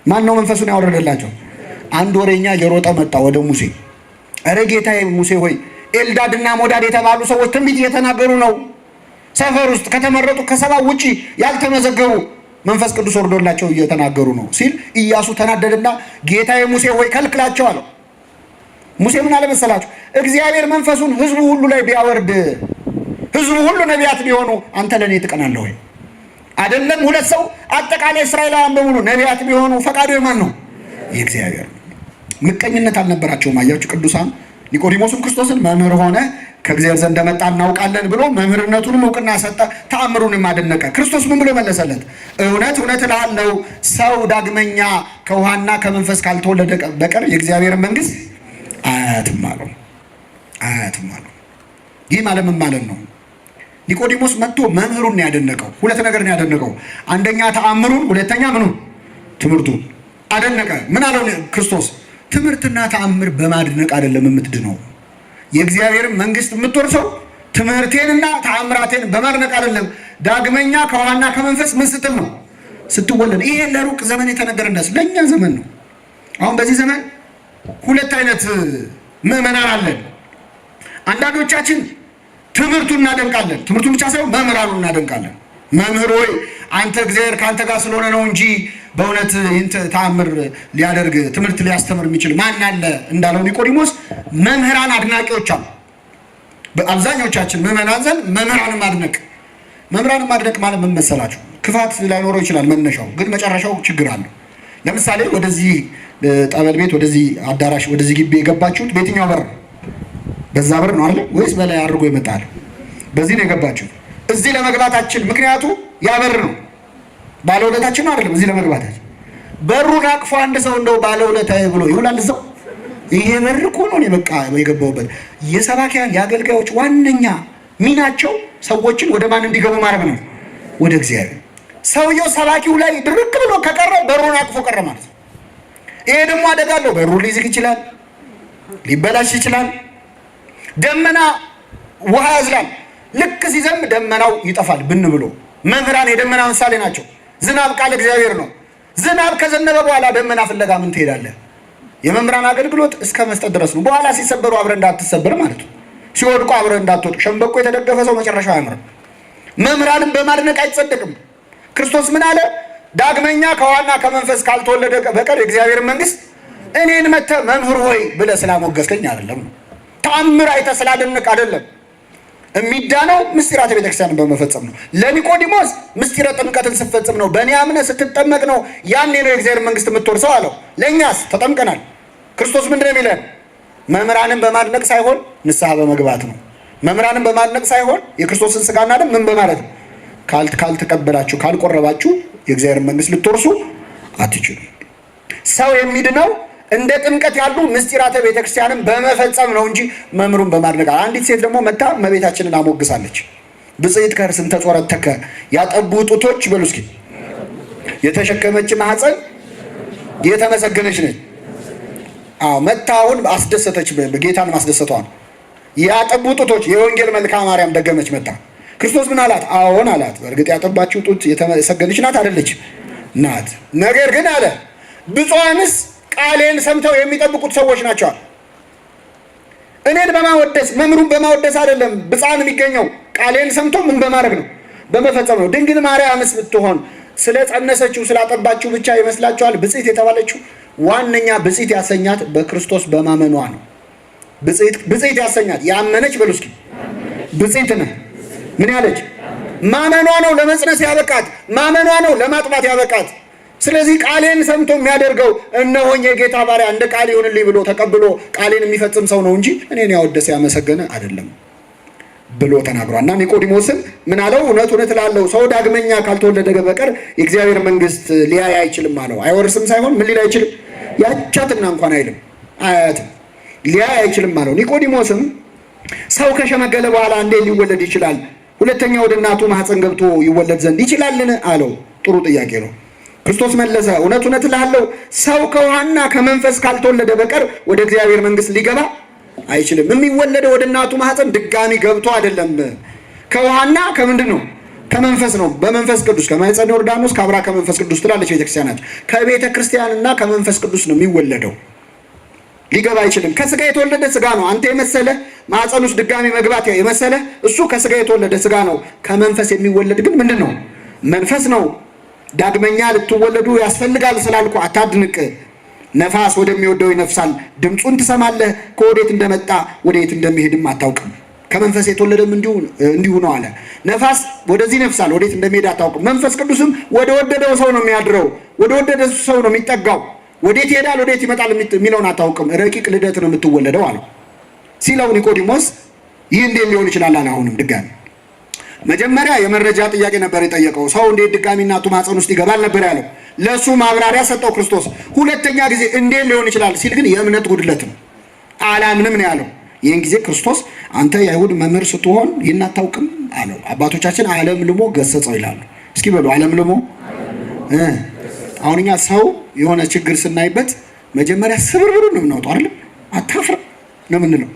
ማን ነው መንፈሱን ያወረደላቸው? አንድ ወሬኛ እየሮጠ መጣ ወደ ሙሴ። እረ ጌታዬ ሙሴ ሆይ ኤልዳድና ሞዳድ የተባሉ ሰዎች ትንቢት እየተናገሩ ነው። ሰፈር ውስጥ ከተመረጡ ከ70 ውጪ ያልተመዘገቡ መንፈስ ቅዱስ ወርዶላቸው እየተናገሩ ነው ሲል ኢያሱ ተናደደና ጌታዬ ሙሴ ሆይ ከልክላቸው አለው። ሙሴ ምን አለ መሰላችሁ? እግዚአብሔር መንፈሱን ህዝቡ ሁሉ ላይ ቢያወርድ፣ ህዝቡ ሁሉ ነቢያት ቢሆኑ አንተ ለኔ ትቀናለህ ወይ? አይደለም 2 ሰው አጠቃላይ እስራኤላውያን በሙሉ ነቢያት ቢሆኑ ፈቃዱ የማን ነው? የእግዚአብሔር። ምቀኝነት አልነበራቸውም። አያችሁ ቅዱሳን። ኒቆዲሞስም ክርስቶስን መምህር ሆነ ከእግዚአብሔር ዘንድ እንደመጣ እናውቃለን ብሎ መምህርነቱንም እውቅና ሰጠ፣ ተአምሩንም አደነቀ። ክርስቶስ ምን ብሎ መለሰለት? እውነት እውነት እልሃለሁ ሰው ዳግመኛ ከውሃና ከመንፈስ ካልተወለደ በቀር የእግዚአብሔር መንግስት አያትም አለው። አያትም አለው። ይህ ማለት ምን ማለት ነው? ኒቆዲሞስ መጥቶ መምህሩን ያደነቀው 2 ነገር ነው ያደነቀው። አንደኛ ተአምሩን፣ ሁለተኛ ምኑን? ትምህርቱን አደነቀ። ምን አለው ክርስቶስ? ትምህርትና ተአምር በማድነቅ አይደለም የምትድነው። የእግዚአብሔርን መንግስት የምትወርሰው ትምህርቴንና ተአምራቴን በማድነቅ አይደለም። ዳግመኛ ከውሃና ከመንፈስ ምን ስትል ነው? ስትወለድ። ይሄ ለሩቅ ዘመን የተነገረ እንደስ ለእኛ ዘመን ነው። አሁን በዚህ ዘመን 2 አይነት ምዕመናን አለን። አንዳንዶቻችን ትምህርቱን እናደንቃለን። ትምህርቱን ብቻ ሳይሆን መምህራኑን እናደንቃለን። መምህር ሆይ አንተ እግዚአብሔር ከአንተ ጋር ስለሆነ ነው እንጂ በእውነት ይህን ተአምር ሊያደርግ ትምህርት ሊያስተምር የሚችል ማን አለ እንዳለው ኒቆዲሞስ መምህራን አድናቂዎች አሉ። በአብዛኞቻችን ምዕመናን ዘንድ መምህራንን ማድነቅ ማለት ምን መሰላችሁ? ክፋት ላይኖረው ይችላል መነሻው፣ ግን መጨረሻው ችግር አለው። ለምሳሌ ወደዚህ ጠበል ቤት፣ ወደዚህ አዳራሽ፣ ወደዚህ ግቢ የገባችሁት በየትኛው በር? በዛ በር ነው አይደል? ወይስ በላይ አድርጎ ይመጣል? በዚህ ነው የገባችሁት። እዚህ ለመግባታችን ምክንያቱ ያ በር ነው። ባለውለታችን ነው አይደለም? እዚህ ለመግባታችን በሩን አቅፎ አንድ ሰው እንደው ባለውለታዬ ብሎ ይውላል እዛው። ይሄ በር እኮ ነው በቃ የገባውበት። የሰባኪያን የአገልጋዮች ዋነኛ ሚናቸው ሰዎችን ወደ ማን እንዲገቡ ማድረግ ነው? ወደ እግዚአብሔር። ሰውየው ሰባኪው ላይ ድርቅ ብሎ ከቀረ በሩን አቅፎ ቀረ ማለት ነው። ይሄ ደግሞ አደጋ አለው። በሩ ሊዝግ ይችላል፣ ሊበላሽ ይችላል። ደመና ውሃ ያዝላል። ልክ ሲዘንብ ደመናው ይጠፋል ብን ብሎ። መምህራን የደመና ምሳሌ ናቸው። ዝናብ ቃል እግዚአብሔር ነው። ዝናብ ከዘነበ በኋላ ደመና ፍለጋ ምን ትሄዳለህ? የመምህራን አገልግሎት እስከ መስጠት ድረስ ነው። በኋላ ሲሰበሩ አብረህ እንዳትሰበር ማለት ነው። ሲወድቁ አብረህ እንዳትወድቅ። ሸምበቆ የተደገፈ ሰው መጨረሻው አያምርም። መምህራንን በማድነቅ አይጸደቅም። ክርስቶስ ምን አለ? ዳግመኛ ከውሃና ከመንፈስ ካልተወለደ በቀር የእግዚአብሔር መንግስት እኔን መተህ መምህር ሆይ ብለህ ስላሞገስከኝ አይደለም ነው። ተአምር አይተህ ስላደነቅ አይደለም። የሚዳነው ምስጢራተ ቤተክርስቲያንን በመፈጸም ነው። ለኒቆዲሞስ ምስጢረ ጥምቀትን ስትፈጽም ነው። በእኔ አምነህ ስትጠመቅ ነው። ያኔ ነው የእግዚአብሔር መንግስት የምትወርሰው አለው። ለእኛስ ተጠምቀናል። ክርስቶስ ምንድን ነው የሚለን? መምህራንን በማድነቅ ሳይሆን ንስሐ በመግባት ነው። መምህራንን በማድነቅ ሳይሆን የክርስቶስን ስጋና ደም ምን በማለት ነው? ካልተቀበላችሁ ካልቆረባችሁ የእግዚአብሔር መንግስት ልትወርሱ አትችሉም። ሰው የሚድነው እንደ ጥምቀት ያሉ ምስጢራተ ቤተክርስቲያንን በመፈጸም ነው እንጂ መምህሩን በማድነቅ። አንዲት ሴት ደግሞ መታ እመቤታችንን አሞግሳለች። ብጽዕት ከርስንተ ጾረተከ ያጠቡ ጡቶች በሉ እስኪ የተሸከመች ማህፀን የተመሰገነች ነች። መታውን አስደሰተች። ጌታን ማስደሰቷን ያጠቡ ጡቶች የወንጌል መልክአ ማርያም ደገመች። መታ ክርስቶስ ምን አላት? አዎን አላት። በእርግጥ ያጠባችው ጡት የተመሰገነች ናት አይደለች? ናት። ነገር ግን አለ ብፁዓንስ ቃሌን ሰምተው የሚጠብቁት ሰዎች ናቸው። እኔን በማወደስ መምህሩን በማወደስ አይደለም ብፅዓን የሚገኘው። ቃሌን ሰምቶ ምን በማድረግ ነው? በመፈጸም ነው። ድንግል ማርያምስ ብትሆን ስለ ጸነሰችው ስላጠባችው ብቻ ይመስላችኋል ብፅዕት የተባለችው? ዋነኛ ብፅዕት ያሰኛት በክርስቶስ በማመኗ ነው። ብፅዕት ያሰኛት ያመነች በሉ እስኪ ብፅዕት ነህ። ምን ያለች? ማመኗ ነው ለመጽነስ ያበቃት። ማመኗ ነው ለማጥባት ያበቃት። ስለዚህ ቃሌን ሰምቶ የሚያደርገው እነሆኝ የጌታ ባሪያ እንደ ቃል ይሁንልኝ ብሎ ተቀብሎ ቃሌን የሚፈጽም ሰው ነው እንጂ እኔን ያወደሰ ያመሰገነ አይደለም ብሎ ተናግሯል። እና ኒቆዲሞስም ምን አለው? እውነት እውነት እላለሁ ሰው ዳግመኛ ካልተወለደ በቀር የእግዚአብሔር መንግስት ሊያይ አይችልም አለው። አይወርስም ሳይሆን ምን ሊል አይችልም? ያቻትና እንኳን አይልም አያትም ሊያይ አይችልም አለው። ኒቆዲሞስም ሰው ከሸመገለ በኋላ እንዴት ሊወለድ ይችላል? ሁለተኛ ወደ እናቱ ማህፀን ገብቶ ይወለድ ዘንድ ይችላልን? አለው። ጥሩ ጥያቄ ነው። ክርስቶስ መለሰ፣ እውነት እውነት እልሃለሁ ሰው ከውሃና ከመንፈስ ካልተወለደ በቀር ወደ እግዚአብሔር መንግስት ሊገባ አይችልም። የሚወለደው ወደ እናቱ ማህፀን ድጋሚ ገብቶ አይደለም። ከውሃና ከምንድን ነው? ከመንፈስ ነው። በመንፈስ ቅዱስ ከማኅፀነ ዮርዳኖስ ከአብራ ከመንፈስ ቅዱስ ትላለች ቤተክርስቲያናት። ከቤተ ክርስቲያንና ከመንፈስ ቅዱስ ነው የሚወለደው። ሊገባ አይችልም። ከስጋ የተወለደ ስጋ ነው። አንተ የመሰለ ማህፀን ውስጥ ድጋሚ መግባት የመሰለ እሱ ከስጋ የተወለደ ስጋ ነው። ከመንፈስ የሚወለድ ግን ምንድን ነው? መንፈስ ነው። ዳግመኛ ልትወለዱ ያስፈልጋል ስላልኩ አታድንቅ። ነፋስ ወደሚወደው ይነፍሳል፣ ድምፁን ትሰማለህ፣ ከወዴት እንደመጣ ወዴት እንደሚሄድም አታውቅም። ከመንፈስ የተወለደም እንዲሁ ነው አለ። ነፋስ ወደዚህ ይነፍሳል፣ ወዴት እንደሚሄድ አታውቅም። መንፈስ ቅዱስም ወደ ወደደው ሰው ነው የሚያድረው፣ ወደ ወደደው ሰው ነው የሚጠጋው። ወዴት ይሄዳል ወዴት ይመጣል የሚለውን አታውቅም። ረቂቅ ልደት ነው የምትወለደው አለው ሲለው ኒቆዲሞስ ይህ እንዴት ሊሆን ይችላል አለ። አሁንም ድጋሚ መጀመሪያ የመረጃ ጥያቄ ነበር የጠየቀው። ሰው እንዴት ድጋሚ እናቱ ማህፀን ውስጥ ይገባል ነበር ያለው። ለሱ ማብራሪያ ሰጠው ክርስቶስ። ሁለተኛ ጊዜ እንዴት ሊሆን ይችላል ሲል ግን የእምነት ጉድለት ነው፣ አላምንም ነው ያለው። ይህን ጊዜ ክርስቶስ አንተ የአይሁድ መምህር ስትሆን ይህን አታውቅም አለው። አባቶቻችን ዓለም ልሞ ገሰጸው ይላሉ። እስኪ በሉ ዓለም ልሞ። አሁን እኛ ሰው የሆነ ችግር ስናይበት መጀመሪያ ስብርብሩ ነው የምናወጣው አይደል? አታፍር ነው የምንለው።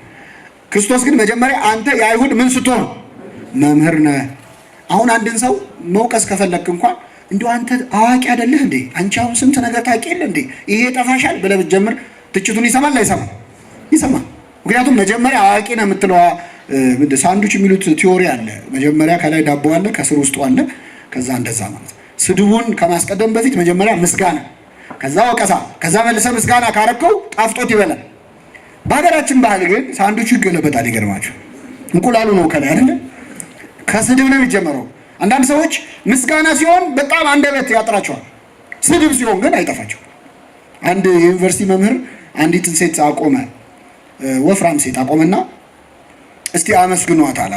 ክርስቶስ ግን መጀመሪያ አንተ የአይሁድ ምን ስትሆን መምህር ነህ። አሁን አንድን ሰው መውቀስ ከፈለክ እንኳን እንዲሁ አንተ አዋቂ አይደለህ እንዴ? አንቺ አሁን ስንት ነገር ታውቂ የለ እንዴ? ይሄ ጠፋሻል ብለህ ብትጀምር ትችቱን ይሰማል አይሰማም? ይሰማል። ምክንያቱም መጀመሪያ አዋቂ ነው የምትለው ሳንዱች የሚሉት ቲዮሪ አለ። መጀመሪያ ከላይ ዳቦ አለ፣ ከስር ውስጡ አለ፣ ከዛ እንደዛ ማለት ስድቡን ከማስቀደም በፊት መጀመሪያ ምስጋና፣ ከዛ ወቀሳ፣ ከዛ መልሰ ምስጋና ካረከው ጣፍጦት ይበላል። በሀገራችን ባህል ግን ሳንዱቹ ይገለበጣል። ይገርማችሁ እንቁላሉ ነው ከላይ አይደለ? ከስድብ ነው የሚጀመረው። አንዳንድ ሰዎች ምስጋና ሲሆን በጣም አንደበት ያጥራቸዋል፣ ስድብ ሲሆን ግን አይጠፋቸው። አንድ የዩኒቨርሲቲ መምህር አንዲትን ሴት አቆመ፣ ወፍራም ሴት አቆመና እስቲ አመስግኗታል።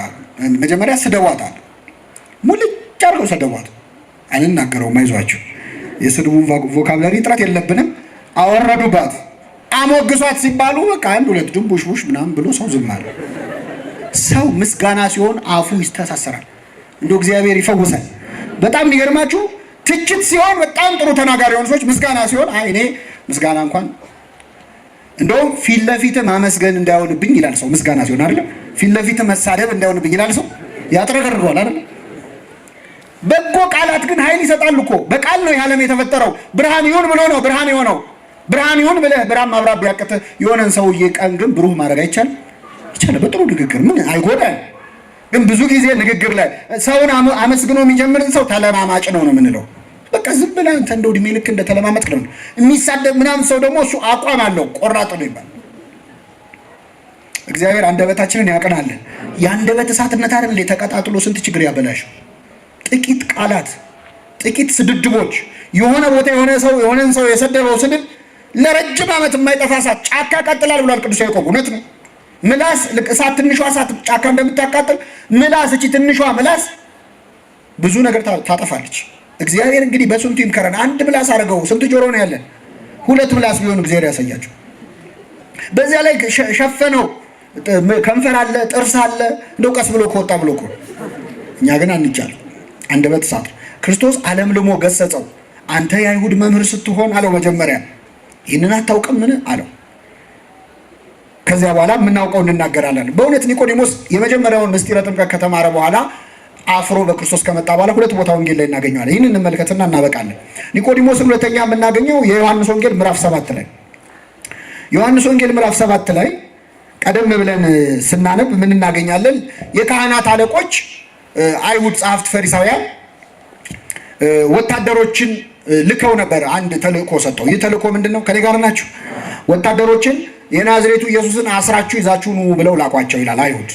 መጀመሪያ ስደቧታል፣ ሙልጭ አድርገው ሰደቧት። አንናገረውም፣ አይዟችሁ የስድቡን ቮካብላሪ እጥረት የለብንም። አወረዱባት። አሞግሷት ሲባሉ በቃ አንድ ሁለት ድንቡሽቡሽ ምናምን ብሎ ሰው ዝም አለ። ሰው ምስጋና ሲሆን አፉ ይስተሳሰራል። እንደው እግዚአብሔር ይፈውሳል። በጣም የሚገርማችሁ ትችት ሲሆን በጣም ጥሩ ተናጋሪ የሆኑ ሰዎች፣ ምስጋና ሲሆን አይ እኔ ምስጋና እንኳን እንደውም ፊት ለፊት ማመስገን እንዳይሆንብኝ ይላል ሰው። ምስጋና ሲሆን አይደለም ፊት ለፊት መሳደብ እንዳይሆንብኝ ይላል ሰው። ያጥረገርገዋል አይደል? በጎ ቃላት ግን ኃይል ይሰጣሉ እኮ። በቃል ነው የዓለም የተፈጠረው። ብርሃን ይሁን ብሎ ነው ብርሃን የሆነው። ብርሃን ይሁን ብለህ ብርሃን ማብራት ቢያቅትህ የሆነን ሰውዬ ቀን ግን ብሩህ ማድረግ አይቻልም? ይቻላል። በጥሩ ንግግር ምን አይጎዳል። ግን ብዙ ጊዜ ንግግር ላይ ሰውን አመስግኖ የሚጀምርን ሰው ተለማማጭ ነው የምንለው። በቃ ዝም ብለህ አንተ እንደው ዕድሜ ልክ እንደተለማመጥክ ነው። የሚሳደብ ምናምን ሰው ደግሞ እሱ አቋም አለው፣ ቆራጥ ነው ይባል። እግዚአብሔር አንደበታችንን ያቀናልን። የአንደበት እሳትነት አይደል ተቀጣጥሎ ስንት ችግር ያበላሽው። ጥቂት ቃላት፣ ጥቂት ስድድቦች፣ የሆነ ቦታ የሆነ ሰው የሆነን ሰው የሰደበው ስድብ ለረጅም ዓመት የማይጠፋ እሳት ጫካ ያቃጥላል ብሏል ቅዱስ ያዕቆብ። እውነት ነው። ምላስ እሳት፣ ትንሿ እሳት ጫካ እንደምታቃጥል ምላስ፣ እቺ ትንሿ ምላስ ብዙ ነገር ታጠፋለች። እግዚአብሔር እንግዲህ በስንቱ ይምከረን። አንድ ምላስ አድርገው ስንት ጆሮ ነው ያለን? ሁለት ምላስ ቢሆን እግዚአብሔር ያሳያቸው። በዚያ ላይ ሸፈነው። ከንፈር አለ፣ ጥርስ አለ። እንደው ቀስ ብሎ ከወጣ ብሎ እኮ እኛ ግን አንቻል። አንደበት እሳት። ክርስቶስ ዓለም ልሞ ገሰጸው። አንተ የአይሁድ መምህር ስትሆን አለው መጀመሪያ ይህንን አታውቅም ምን አለው። ከዚያ በኋላ የምናውቀው እንናገራለን። በእውነት ኒቆዲሞስ የመጀመሪያውን ምስጢረ ጥምቀት ከተማረ በኋላ አፍሮ በክርስቶስ ከመጣ በኋላ ሁለት ቦታ ወንጌል ላይ እናገኘዋለን። ይህንን እንመልከትና እናበቃለን። ኒቆዲሞስን ሁለተኛ የምናገኘው የዮሐንስ ወንጌል ምዕራፍ 7 ላይ ዮሐንስ ወንጌል ምዕራፍ 7 ላይ ቀደም ብለን ስናነብ ምን እናገኛለን? የካህናት አለቆች አይሁድ፣ ጸሐፍት፣ ፈሪሳውያን ወታደሮችን ልከው ነበር። አንድ ተልእኮ ሰጥተው፣ ይህ ተልእኮ ምንድነው? ከኔ ጋር ናችሁ? ወታደሮችን የናዝሬቱ ኢየሱስን አስራችሁ ይዛችሁ ኑ ብለው ላኳቸው ይላል አይሁድ።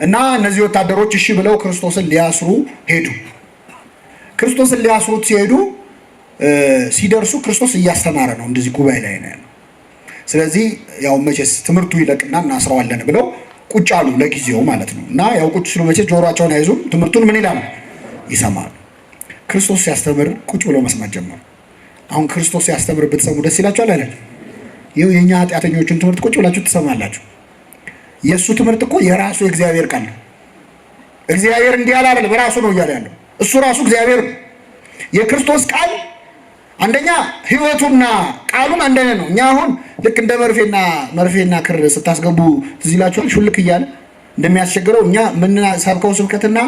እና እነዚህ ወታደሮች እሺ ብለው ክርስቶስን ሊያስሩ ሄዱ። ክርስቶስን ሊያስሩት ሲሄዱ ሲደርሱ ክርስቶስ እያስተማረ ነው፣ እንደዚህ ጉባኤ ላይ ነው ያለው። ስለዚህ ያው መቼስ ትምህርቱ ይለቅና እናስረዋለን ብለው ቁጭ አሉ፣ ለጊዜው ማለት ነው። እና ያው ቁጭ ሲሉ መቼስ ጆሮአቸውን አይዙም፣ ትምህርቱን ምን ይላሉ? ይሰማሉ። ክርስቶስ ሲያስተምር ቁጭ ብለው መስማት ጀመሩ። አሁን ክርስቶስ ሲያስተምር ብትሰሙ ደስ ይላችኋል አይደል? ይኸው የኛ ኃጢአተኞችን ትምህርት ቁጭ ብላችሁ ትሰማላችሁ። የእሱ ትምህርት እኮ የራሱ የእግዚአብሔር ቃል ነው። እግዚአብሔር እንዲህ ያላል በራሱ ነው እያለ ያለው እሱ ራሱ እግዚአብሔር ነው። የክርስቶስ ቃል አንደኛ ሕይወቱና ቃሉም አንድ አይነት ነው። እኛ አሁን ልክ እንደ መርፌና ክር ስታስገቡ ትዝ ይላችኋል፣ ሹልክ እያለ እንደሚያስቸግረው እኛ የምንሰብከው ስብከትና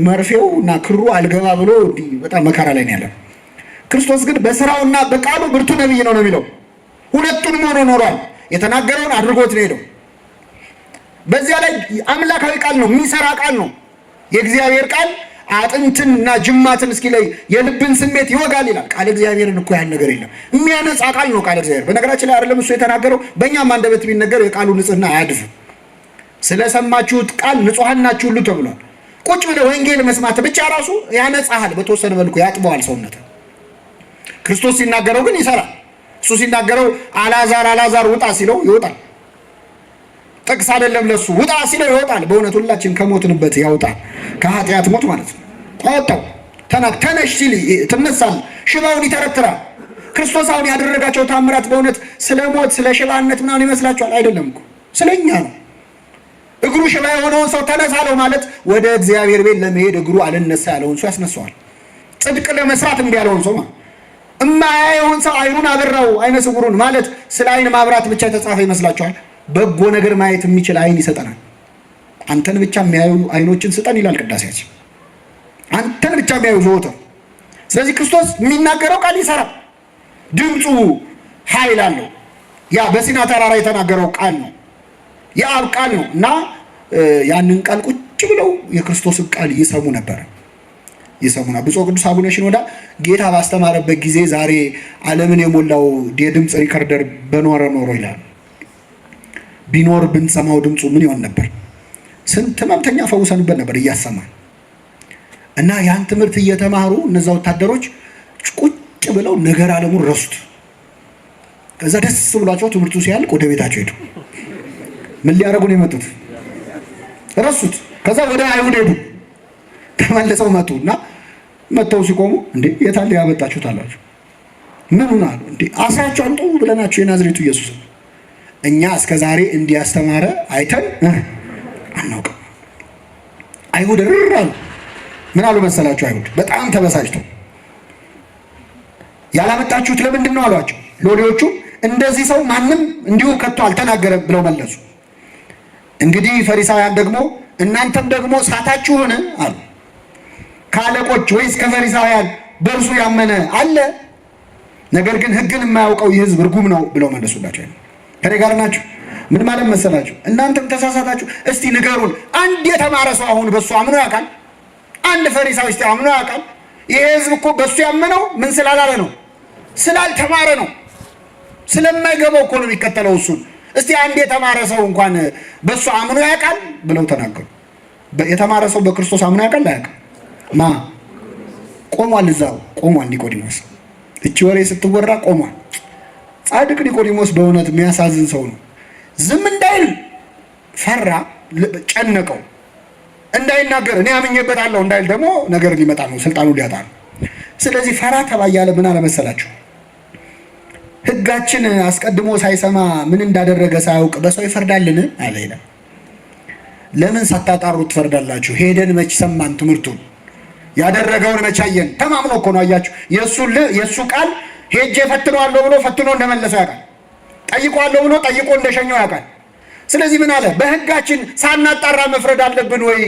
መርፌውና ክሩ አልገባ ብሎ በጣም መከራ ላይ ነው ያለው። ክርስቶስ ግን በስራውና በቃሉ ብርቱ ነብይ ነው የሚለው። ሁለቱንም ሆኖ ኖሯል። የተናገረውን አድርጎት ነው ሄደው። በዚያ ላይ አምላካዊ ቃል ነው፣ የሚሰራ ቃል ነው። የእግዚአብሔር ቃል አጥንትንና ጅማትን እስኪ ላይ የልብን ስሜት ይወጋል ይላል። ቃል እግዚአብሔርን እኮ ያን ነገር የለም። የሚያነጻ ቃል ነው ቃል እግዚአብሔር። በነገራችን ላይ አይደለም እሱ የተናገረው፣ በእኛም አንደበት ቢነገረው የቃሉ ንጽህና አያድፍም። ስለሰማችሁት ቃል ንጹሐን ናችሁ ሁሉ ተብሏል። ቁጭ ብለህ ወንጌል መስማት ብቻ ራሱ ያነጻሃል፣ በተወሰነ መልኩ ያጥበዋል ሰውነት። ክርስቶስ ሲናገረው ግን ይሰራል። እሱ ሲናገረው አልዓዛር ውጣ ሲለው ይወጣል። ጥቅስ አይደለም ለሱ ውጣ ሲለው ይወጣል። በእውነት ሁላችን ከሞትንበት ያውጣል፣ ከኃጢአት ሞት ማለት ነው። አወጣው። ተነሽ ሲል ትነሳል፣ ሽባውን ይተረትራል። ክርስቶስ አሁን ያደረጋቸው ታምራት በእውነት ስለ ሞት ስለ ሽባነት ምናምን ይመስላችኋል? አይደለም እኮ ስለኛ ነው። እግሩ ሽባ የሆነውን ሰው ተነሳለው ማለት ወደ እግዚአብሔር ቤት ለመሄድ እግሩ አልነሳ ያለውን ሰው ያስነሳዋል። ጽድቅ ለመስራት እምቢ ያለውን ሰው እማያየውን ሰው አይኑን አበራው፣ አይነ ስውሩን ማለት ስለ አይን ማብራት ብቻ የተጻፈ ይመስላችኋል? በጎ ነገር ማየት የሚችል አይን ይሰጠናል። አንተን ብቻ የሚያዩ አይኖችን ስጠን ይላል ቅዳሴያችን። አንተን ብቻ የሚያዩ ዘወትር። ስለዚህ ክርስቶስ የሚናገረው ቃል ይሰራል። ድምፁ ኃይል አለው። ያ በሲና ተራራ የተናገረው ቃል ነው። የአብ ቃል ነው እና ያንን ቃል ቁጭ ብለው የክርስቶስን ቃል ይሰሙ ነበር። ይሰሙና ብፁዕ ቅዱስ አቡነ ሽኖዳ ጌታ ባስተማረበት ጊዜ ዛሬ ዓለምን የሞላው የድምፅ ሪከርደር በኖረ ኖሮ ይላል። ቢኖር ብንሰማው ድምፁ ምን ይሆን ነበር? ስንት ህመምተኛ ፈውሰንበት ነበር እያሰማን። እና ያን ትምህርት እየተማሩ እነዛ ወታደሮች ቁጭ ብለው ነገር ዓለሙን ረሱት። ከዛ ደስ ብሏቸው ትምህርቱ ሲያልቅ ወደ ቤታቸው ሄዱ። ምን ሊያደርጉ ነው የመጡት? ረሱት። ከዛ ወደ አይሁድ ሄዱ። ተመልሰው መጡና መጥተው ሲቆሙ እንዴ የታለ ያመጣችሁት አላቸው። ምኑን አሉ። እንዴ አስራቸው አምጡ ብለናቸው የናዝሬቱ ኢየሱስ እኛ እስከ ዛሬ እንዲያስተማረ አይተን አናውቅም። አይሁድ ርር አሉ። ምን አሉ መሰላቸው? አይሁድ በጣም ተበሳጭተው ያላመጣችሁት ለምንድን ነው አሏቸው። ሎሌዎቹ እንደዚህ ሰው ማንም እንዲሁ ከቶ አልተናገረም ብለው መለሱ። እንግዲህ ፈሪሳውያን ደግሞ እናንተም ደግሞ ሳታችሁን አሉ። ከአለቆች ወይስ ከፈሪሳውያን በእርሱ ያመነ አለ? ነገር ግን ሕግን የማያውቀው ይህ ሕዝብ ርጉም ነው ብለው መለሱላቸው። ከኔ ጋር ናችሁ? ምን ማለት መሰላችሁ? እናንተም ተሳሳታችሁ። እስቲ ንገሩን፣ አንድ የተማረ ሰው አሁን በእሱ አምኖ ያውቃል? አንድ ፈሪሳዊ እስቲ አምኖ ያውቃል? ይህ ሕዝብ እኮ በእሱ ያመነው ምን ስላላለ ነው? ስላልተማረ ነው። ስለማይገባው እኮ ነው የሚከተለው እሱን። እስቲ አንድ የተማረ ሰው እንኳን በእሱ አምኖ ያውቃል ብለው ተናገሩ። የተማረ ሰው በክርስቶስ አምኖ ያውቃል? አያውቅም። ማ ቆሟል? እዛው ቆሟል ኒቆዲሞስ። እቺ ወሬ ስትወራ ቆሟል። ጻድቅ ኒቆዲሞስ በእውነት የሚያሳዝን ሰው ነው። ዝም እንዳይል ፈራ፣ ጨነቀው። እንዳይናገር እኔ አምኜበታለሁ እንዳይል ደግሞ ነገር ሊመጣ ነው፣ ስልጣኑ ሊያጣ ነው። ስለዚህ ፈራ ተባ እያለ ምን አለመሰላችሁ? ሕጋችን አስቀድሞ ሳይሰማ ምን እንዳደረገ ሳያውቅ በሰው ይፈርዳልን አለ ይላል። ለምን ሳታጣሩ ትፈርዳላችሁ? ሄደን መች ሰማን ትምህርቱን? ያደረገውን መች አየን? ተማምኖ እኮ ነው። አያችሁ፣ የእሱ ቃል ሄጄ ፈትነዋለሁ ብሎ ፈትኖ እንደመለሰው ያውቃል። ጠይቀዋለሁ ብሎ ጠይቆ እንደሸኘው ያውቃል። ስለዚህ ምን አለ? በሕጋችን ሳናጣራ መፍረድ አለብን ወይ?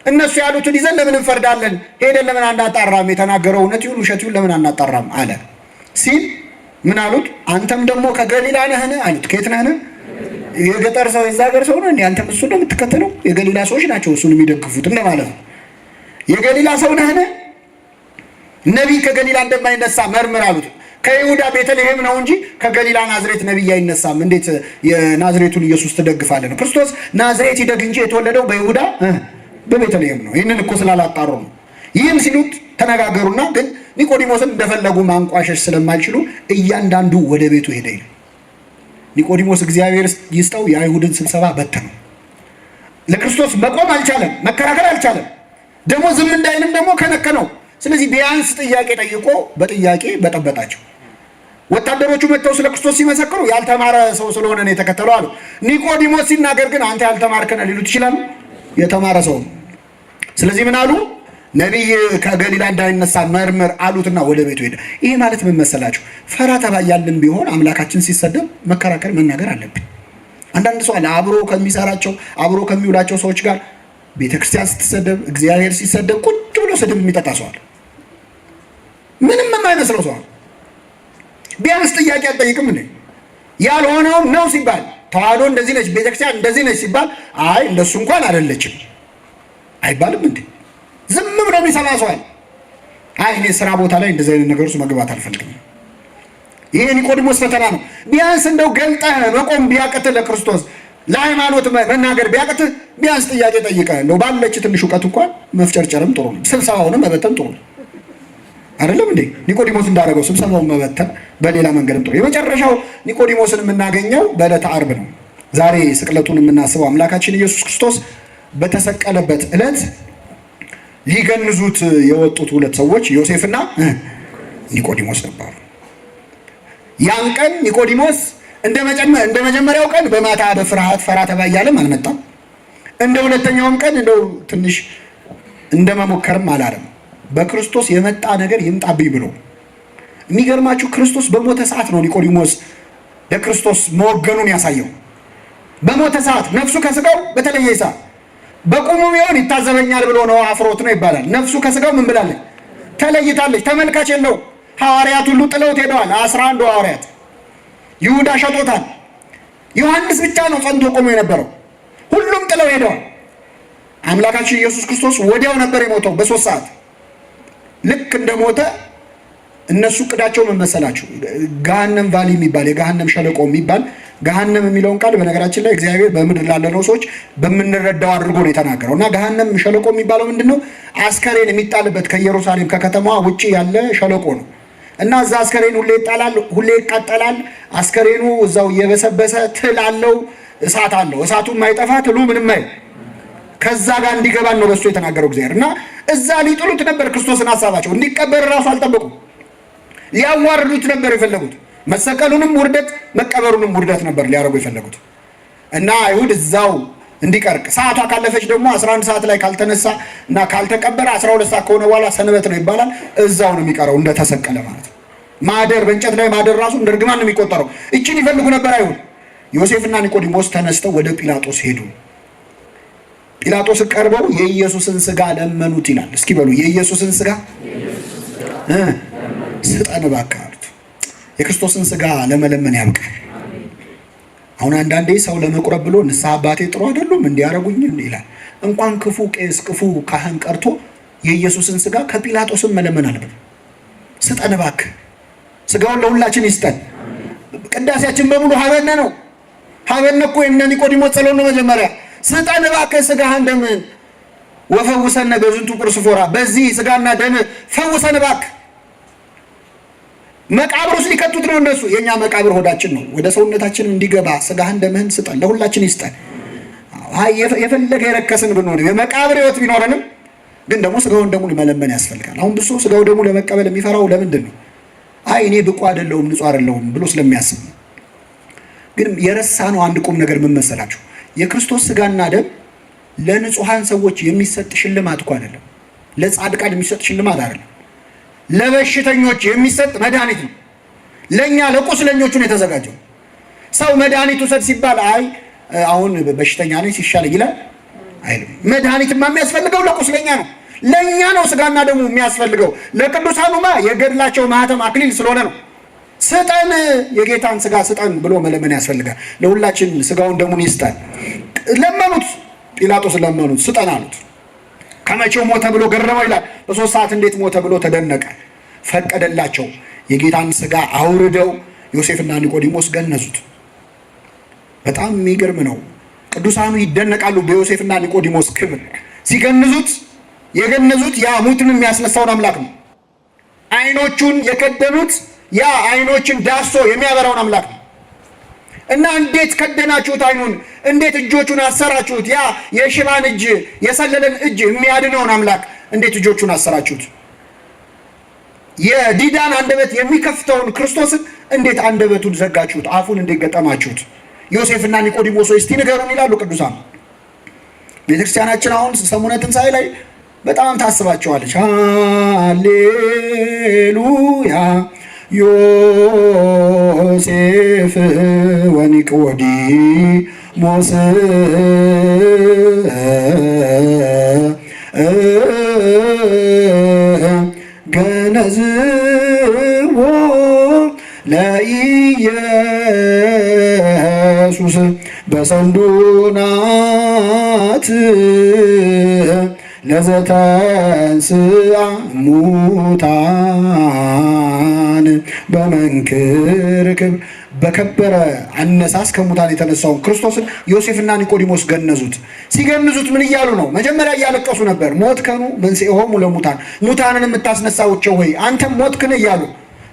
እነሱ ያሉትን ይዘን ለምን እንፈርዳለን? ሄደን ለምን አናጣራም? የተናገረው እውነት ይሁን ውሸት ይሁን ለምን አናጣራም አለ ሲል ምን አሉት? አንተም ደግሞ ከገሊላ ነህን አሉት። ከየት ነህን? የገጠር ሰው የዛ ሀገር ሰው ነህ? አንተም እሱ ነው የምትከተለው? የገሊላ ሰዎች ናቸው እሱን የሚደግፉት እንደማለት ነው። የገሊላ ሰው ነህን? ነቢይ ከገሊላ እንደማይነሳ መርምር አሉት። ከይሁዳ ቤተልሔም ነው እንጂ ከገሊላ ናዝሬት ነቢይ አይነሳም። እንዴት የናዝሬቱን ኢየሱስ ትደግፋለህ? ነው ክርስቶስ ናዝሬት ይደግ እንጂ የተወለደው በይሁዳ በቤተልሔም ነው። ይህንን እኮ ስላላጣሩ ነው። ይህም ሲሉት ተነጋገሩና ግን ኒቆዲሞስን እንደፈለጉ ማንቋሸሽ ስለማይችሉ እያንዳንዱ ወደ ቤቱ ሄደ ይላል። ኒቆዲሞስ እግዚአብሔር ይስጠው የአይሁድን ስብሰባ በተነው። ለክርስቶስ መቆም አልቻለም፣ መከራከር አልቻለም። ደግሞ ዝም እንዳይልም ደግሞ ከነከነው። ስለዚህ ቢያንስ ጥያቄ ጠይቆ በጥያቄ በጠበጣቸው። ወታደሮቹ መጥተው ስለ ክርስቶስ ሲመሰክሩ ያልተማረ ሰው ስለሆነ ነው የተከተለው አሉ። ኒቆዲሞስ ሲናገር ግን አንተ ያልተማርክ ነህ ሊሉት ይችላሉ። የተማረ ሰው። ስለዚህ ምን አሉ? ነቢይ ከገሊላ እንዳይነሳ መርምር አሉትና ወደ ቤቱ ሄደ። ይሄ ማለት ምን መሰላችሁ? ፈራ ተባ ያልን ቢሆን አምላካችን ሲሰደብ መከራከር መናገር አለብን። አንዳንድ ሰው አለ አብሮ ከሚሰራቸው አብሮ ከሚውላቸው ሰዎች ጋር ቤተክርስቲያን ስትሰደብ እግዚአብሔር ሲሰደብ ቁጭ ብሎ ስድብ የሚጠጣ ሰው አለ። ምንም የማይመስለው ሰው አለ። ቢያንስ ጥያቄ አልጠይቅም እንዴ? ያልሆነውም ነው ሲባል ተዋህዶ እንደዚህ ነች፣ ቤተክርስቲያን እንደዚህ ነች ሲባል አይ እንደሱ እንኳን አይደለችም አይባልም እንዴ? ዝም ብሎ የሚሰማ ሰው አለ። አይ እኔ ስራ ቦታ ላይ እንደዚህ አይነት ነገር ውስጥ መግባት አልፈልግም። ይሄ ኒቆዲሞስ ፈተና ነው። ቢያንስ እንደው ገልጠህ መቆም ቢያቅትህ ለክርስቶስ ለሃይማኖት መናገር ቢያቅትህ ቢያንስ ጥያቄ ጠይቀህ እንደው ባለች ትንሽ እውቀት እንኳን መፍጨርጨርም ጥሩ ነው። ስብሰባውንም መበተን ጥሩ ነው አይደለም እንዴ? ኒቆዲሞስ እንዳደረገው ስብሰባውን መበተን በሌላ መንገድም ጥሩ። የመጨረሻው ኒቆዲሞስን የምናገኘው በዕለተ ዓርብ ነው። ዛሬ ስቅለቱን የምናስበው አምላካችን ኢየሱስ ክርስቶስ በተሰቀለበት ዕለት ሊገንዙት የወጡት ሁለት ሰዎች ዮሴፍና ኒቆዲሞስ ነበሩ። ያን ቀን ኒቆዲሞስ እንደ መጀመሪያው ቀን በማታ በፍርሃት ፈራ ተባ እያለም አልመጣም። እንደ ሁለተኛውም ቀን እንደው ትንሽ እንደመሞከርም አላለም። በክርስቶስ የመጣ ነገር ይምጣብኝ ብሎ። የሚገርማችሁ ክርስቶስ በሞተ ሰዓት ነው ኒቆዲሞስ ለክርስቶስ መወገኑን ያሳየው። በሞተ ሰዓት ነፍሱ ከስጋው በተለየ ሰዓት በቁሙ ቢሆን ይታዘበኛል ብሎ ነው አፍሮት ነው ይባላል። ነፍሱ ከስጋው ምን ብላለች? ተለይታለች። ተመልካች የለው። ሐዋርያት ሁሉ ጥለውት ሄደዋል። 11 ሐዋርያት ይሁዳ ሸጦታል። ዮሐንስ ብቻ ነው ጸንቶ ቆሞ የነበረው። ሁሉም ጥለው ሄደዋል። አምላካችን ኢየሱስ ክርስቶስ ወዲያው ነበር የሞተው በ3 ሰዓት። ልክ እንደሞተ እነሱ ቅዳቸው ምን መሰላችሁ? ገሃነም ቫሊ የሚባል የገሃነም ሸለቆ የሚባል ገሃነም የሚለውን ቃል በነገራችን ላይ እግዚአብሔር በምድር ላለነው ሰዎች በምንረዳው አድርጎ ነው የተናገረው። እና ገሃነም ሸለቆ የሚባለው ምንድነው? አስከሬን የሚጣልበት ከኢየሩሳሌም ከከተማዋ ውጪ ያለ ሸለቆ ነው። እና እዛ አስከሬን ሁሌ ይጣላል፣ ሁሌ ይቃጠላል። አስከሬኑ እዛው እየበሰበሰ ትል አለው፣ እሳት አለው። እሳቱ የማይጠፋ ትሉ ምንም አይል ከዛ ጋር እንዲገባን ነው በሱ የተናገረው እግዚአብሔር። እና እዛ ሊጥሉት ነበር ክርስቶስን ሐሳባቸው። እንዲቀበር ራሱ አልጠበቁም። ሊያዋርዱት ነበር የፈለጉት። መሰቀሉንም ውርደት መቀበሩንም ውርደት ነበር ሊያደርጉ የፈለጉት። እና አይሁድ እዛው እንዲቀርቅ ሰዓቷ ካለፈች ደግሞ 11 ሰዓት ላይ ካልተነሳ እና ካልተቀበረ 12 ሰዓት ከሆነ በኋላ ሰንበት ነው ይባላል። እዛው ነው የሚቀረው እንደተሰቀለ ማለት ነው። ማደር በእንጨት ላይ ማደር ራሱ እንደ እርግማን ነው የሚቆጠረው። እቺን ይፈልጉ ነበር አይሁድ። ዮሴፍና ኒቆዲሞስ ተነስተው ወደ ጲላጦስ ሄዱ። ጲላጦስ ቀርበው የኢየሱስን ስጋ ለመኑት ይላል። እስኪ በሉ የኢየሱስን ስጋ ስጠን እባክህ አሉት። የክርስቶስን ስጋ ለመለመን ያብቃል። አሁን አንዳንዴ ሰው ለመቁረብ ብሎ ንስሐ አባቴ ጥሩ አይደሉም እንዲያረጉኝ ይላል። እንኳን ክፉ ቄስ ክፉ ካህን ቀርቶ የኢየሱስን ስጋ ከጲላጦስም መለመን አለበት። ስጠን እባክህ፣ ስጋውን ለሁላችን ይስጠን። ቅዳሴያችን በሙሉ ሀበነ ነው። ሀበነ እኮ የእነ ኒቆዲሞስ ጸሎት ነው መጀመሪያ። ስጠን እባክህ ስጋህን ደምህን ወፈውሰነ በዝንቱ ጵርስፎራ፣ በዚህ ስጋና ደም ፈውሰን እባክህ። መቃብር ውስጥ ሊከቱት ነው እነሱ። የኛ መቃብር ሆዳችን ነው። ወደ ሰውነታችን እንዲገባ ስጋህን ደምህን ስጠን፣ ለሁላችን ይስጠን። አይ የፈለገ የረከስን ብንሆን የመቃብር ህይወት ቢኖረንም ግን ደግሞ ስጋውን ደሙን መለመን ያስፈልጋል። አሁን ብዙ ስጋው ደሙ ለመቀበል የሚፈራው ለምንድን ነው? አይ እኔ ብቁ አይደለሁም ንጹህ አይደለሁም ብሎ ስለሚያስብ ነው። ግን የረሳነው አንድ ቁም ነገር ምን መሰላችሁ? የክርስቶስ ስጋና ደም ለንጹሃን ሰዎች የሚሰጥ ሽልማት እኮ አይደለም። ለጻድቃን የሚሰጥ ሽልማት አይደለም። ለበሽተኞች የሚሰጥ መድኃኒት ነው። ለኛ ለቁስለኞቹ ነው የተዘጋጀው። ሰው መድኃኒት ውሰድ ሲባል አይ አሁን በሽተኛ ነኝ ሲሻለኝ ይላል አይልም። መድኃኒትማ የሚያስፈልገው ለቁስለኛ ነው። ለኛ ነው ስጋና ደሙ የሚያስፈልገው። ለቅዱሳኑማ የገድላቸው ማህተም አክሊል ስለሆነ ነው። ስጠን የጌታን ስጋ ስጠን ብሎ መለመን ያስፈልጋል። ለሁላችን ስጋውን ደሙን ይስጠን። ለመኑት፣ ጲላጦስ ለመኑት፣ ስጠን አሉት። ከመቼው ሞተ ብሎ ገረመው ይላል። በ3 ሰዓት እንዴት ሞተ ብሎ ተደነቀ። ፈቀደላቸው። የጌታን ስጋ አውርደው ዮሴፍና ኒቆዲሞስ ገነዙት። በጣም የሚገርም ነው። ቅዱሳኑ ይደነቃሉ በዮሴፍና ኒቆዲሞስ ክብር። ሲገንዙት የገነዙት ያ ሙትን የሚያስነሳውን አምላክ ነው። አይኖቹን የከደኑት ያ አይኖችን ዳሶ የሚያበራውን አምላክ ነው። እና እንዴት ከደናችሁት አይኑን፣ እንዴት እጆቹን አሰራችሁት? ያ የሽባን እጅ የሰለለን እጅ የሚያድነውን አምላክ እንዴት እጆቹን አሰራችሁት? የዲዳን አንደበት የሚከፍተውን ክርስቶስን እንዴት አንደበቱን ዘጋችሁት? አፉን እንዴት ገጠማችሁት? ዮሴፍና ኒቆዲሞስ እስቲ ንገሩን ይላሉ ቅዱሳን። ቤተክርስቲያናችን አሁን ሰሙነ ትንሣኤ ላይ በጣም ታስባቸዋለች። ሃሌሉያ ዮሴፍ ወኒቆዲሞስ ገነዝዎ ለኢየሱስ በሰንዱናት ለዘተንሥአ ሙታን በመንክር ክብር። በከበረ አነሳስ ከሙታን የተነሳውን ክርስቶስን ዮሴፍና ኒቆዲሞስ ገነዙት። ሲገንዙት ምን እያሉ ነው? መጀመሪያ እያለቀሱ ነበር። ሞትከኑ መንሥኤሆሙ ለሙታን፣ ሙታንን የምታስነሳቸው ሆይ አንተም ሞትክን እያሉ።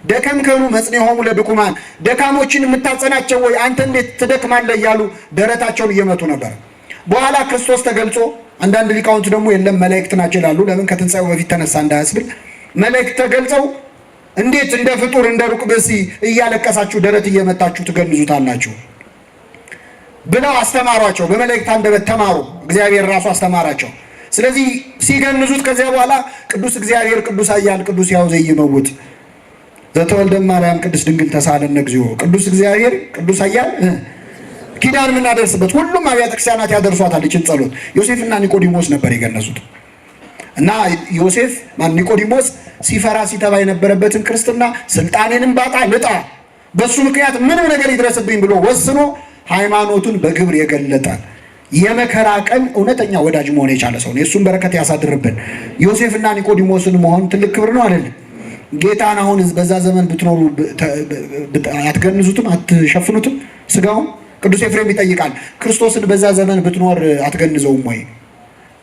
ደከምከኑ መጽንዔሆሙ ለድኩማን፣ ደካሞችን የምታጸናቸው ሆይ አንተ እንዴት ትደክማለህ እያሉ ደረታቸውን እየመቱ ነበር። በኋላ ክርስቶስ ተገልጾ፣ አንዳንድ ሊቃውንት ደግሞ የለም መላእክት ናቸው ይላሉ። ለምን ከትንሣኤው በፊት ተነሳ እንዳያስብል። መላእክት ተገልጸው እንዴት እንደ ፍጡር እንደ ሩቅ ብእሲ እያለቀሳችሁ ደረት እየመታችሁ ትገንዙታላችሁ ብለው አስተማሯቸው። በመላእክት አንደበት ተማሩ። እግዚአብሔር ራሱ አስተማራቸው። ስለዚህ ሲገንዙት ከዚያ በኋላ ቅዱስ እግዚአብሔር ቅዱስ ኃያል ቅዱስ ሕያው ዘኢይመውት ዘተወልደ ማርያም ቅድስት ድንግል ተሳሃለነ እግዚኦ፣ ቅዱስ እግዚአብሔር ቅዱስ ኃያል ኪዳን የምናደርስበት ሁሉም አብያተ ክርስቲያናት ያደርሷታል ይህችን ጸሎት። ዮሴፍና ኒቆዲሞስ ነበር የገነዙት። እና ዮሴፍ ኒቆዲሞስ ሲፈራ ሲተባ የነበረበትን ክርስትና ስልጣኔንም ባጣ ልጣ በሱ ምክንያት ምንም ነገር ይድረስብኝ ብሎ ወስኖ ሃይማኖቱን በግብር የገለጠ የመከራ ቀን እውነተኛ ወዳጅ መሆን የቻለ ሰው ነው። የእሱን በረከት ያሳድርብን። ዮሴፍና ኒቆዲሞስን መሆን ትልቅ ክብር ነው አይደል? ጌታን አሁን በዛ ዘመን ብትኖሩ አትገንዙትም? አትሸፍኑትም? ስጋውን ቅዱስ ኤፍሬም ይጠይቃል። ክርስቶስን በዛ ዘመን ብትኖር አትገንዘውም ወይ?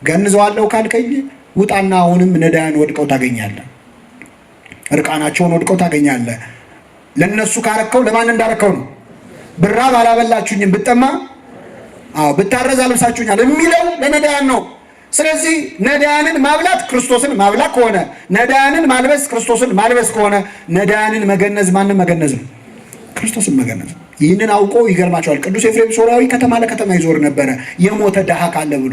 ገንዘዋለሁ ካልከኝ ውጣና አሁንም ነዳያን ወድቀው ታገኛለህ፣ እርቃናቸውን ወድቀው ታገኛለህ። ለነሱ ካረከው ለማን እንዳረከው ነው? ብራብ አላበላችሁኝም፣ ብጠማ ብታረዝ አልብሳችሁኛል የሚለው ለነዳያን ነው። ስለዚህ ነዳያንን ማብላት ክርስቶስን ማብላት ከሆነ፣ ነዳያንን ማልበስ ክርስቶስን ማልበስ ከሆነ፣ ነዳያንን መገነዝ ማንን መገነዝ ነው? ክርስቶስን መገነዝ። ይህንን አውቆ ይገርማቸዋል። ቅዱስ ኤፍሬም ሶርያዊ ከተማ ለከተማ ይዞር ነበረ የሞተ ድሃ ካለ ብሎ።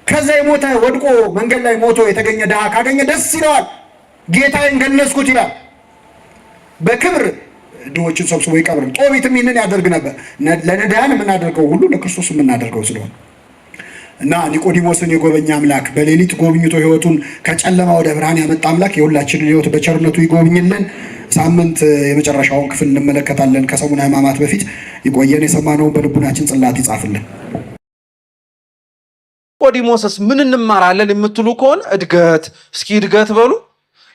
ከዛ የሞተ ወድቆ መንገድ ላይ ሞቶ የተገኘ ድሃ ካገኘ ደስ ይለዋል። ጌታዬን ገነዝኩት ይላል። በክብር ድሆችን ሰብስቦ ይቀብራል። ጦቢትም ይህንን ያደርግ ነበር። ለነዳያን የምናደርገው ሁሉ ለክርስቶስ የምናደርገው ስለሆነ እና ኒቆዲሞስን የጎበኘ አምላክ በሌሊት ጎብኝቶ ሕይወቱን ከጨለማ ወደ ብርሃን ያመጣ አምላክ የሁላችንን ሕይወት በቸርነቱ ይጎብኝልን። ሳምንት የመጨረሻውን ክፍል እንመለከታለን። ከሰሙነ ሕማማት በፊት ይቆየን። የሰማነውን በልቡናችን ጽላት ይጻፍልን። ኒቆዲሞስስ ምን እንማራለን የምትሉ ከሆነ እድገት፣ እስኪ እድገት በሉ።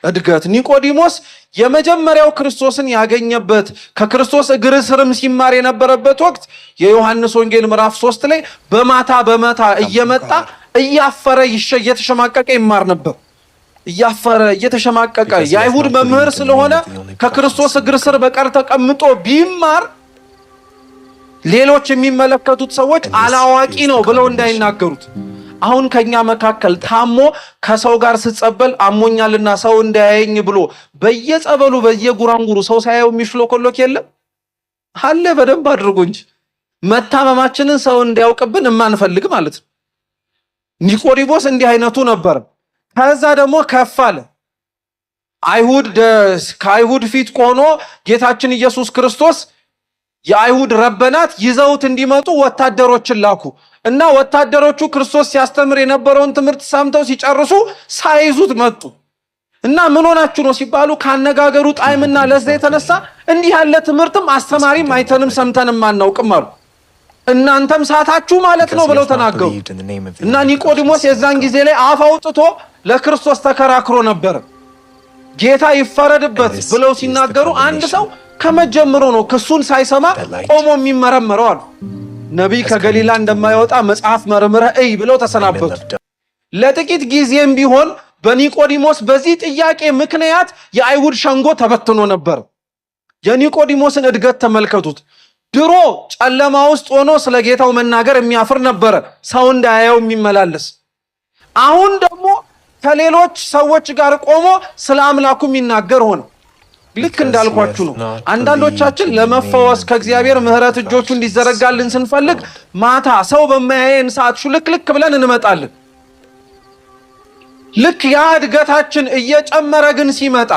እድገት ኒቆዲሞስ የመጀመሪያው ክርስቶስን ያገኘበት ከክርስቶስ እግር ስርም ሲማር የነበረበት ወቅት የዮሐንስ ወንጌል ምዕራፍ 3 ላይ በማታ እየመጣ እያፈረ እየተሸማቀቀ ይማር ነበር። እያፈረ እየተሸማቀቀ የአይሁድ መምህር ስለሆነ ከክርስቶስ እግር ስር በቀር ተቀምጦ ቢማር ሌሎች የሚመለከቱት ሰዎች አላዋቂ ነው ብለው እንዳይናገሩት። አሁን ከኛ መካከል ታሞ ከሰው ጋር ስጸበል አሞኛልና ሰው እንዳያየኝ ብሎ በየጸበሉ በየጉራንጉሩ ሰው ሳያየው የሚሽሎኮሎክ የለም አለ። በደንብ አድርጎ እንጂ መታመማችንን ሰው እንዲያውቅብን የማንፈልግ ማለት ነው። ኒቆዲሞስ እንዲህ አይነቱ ነበር። ከዛ ደግሞ ከፍ አለ። ከአይሁድ ፊት ቆሞ ጌታችን ኢየሱስ ክርስቶስ የአይሁድ ረበናት ይዘውት እንዲመጡ ወታደሮችን ላኩ እና ወታደሮቹ ክርስቶስ ሲያስተምር የነበረውን ትምህርት ሰምተው ሲጨርሱ ሳይዙት መጡ እና ምን ሆናችሁ ነው ሲባሉ ካነጋገሩ ጣዕምና ለዛ የተነሳ እንዲህ ያለ ትምህርትም አስተማሪም አይተንም ሰምተንም አናውቅም አሉ። እናንተም ሳታችሁ ማለት ነው ብለው ተናገሩ። እና ኒቆዲሞስ የዛን ጊዜ ላይ አፍ አውጥቶ ለክርስቶስ ተከራክሮ ነበር። ጌታ ይፈረድበት ብለው ሲናገሩ አንድ ሰው ከመጀመሩ ነው ክሱን ሳይሰማ ቆሞ የሚመረመረው አሉ። ነቢይ ከገሊላ እንደማይወጣ መጽሐፍ መርምረህ እይ ብለው ተሰናበቱ። ለጥቂት ጊዜም ቢሆን በኒቆዲሞስ በዚህ ጥያቄ ምክንያት የአይሁድ ሸንጎ ተበትኖ ነበር። የኒቆዲሞስን እድገት ተመልከቱት። ድሮ ጨለማ ውስጥ ሆኖ ስለ ጌታው መናገር የሚያፍር ነበረ፣ ሰው እንዳያየው የሚመላለስ። አሁን ደግሞ ከሌሎች ሰዎች ጋር ቆሞ ስለ አምላኩ የሚናገር ሆነ። ልክ እንዳልኳችሁ ነው። አንዳንዶቻችን ለመፈወስ ከእግዚአብሔር ምሕረት እጆቹ እንዲዘረጋልን ስንፈልግ ማታ ሰው በማያየን ሰዓት ሹልክልክ ብለን እንመጣለን። ልክ ያ እድገታችን እየጨመረ ግን ሲመጣ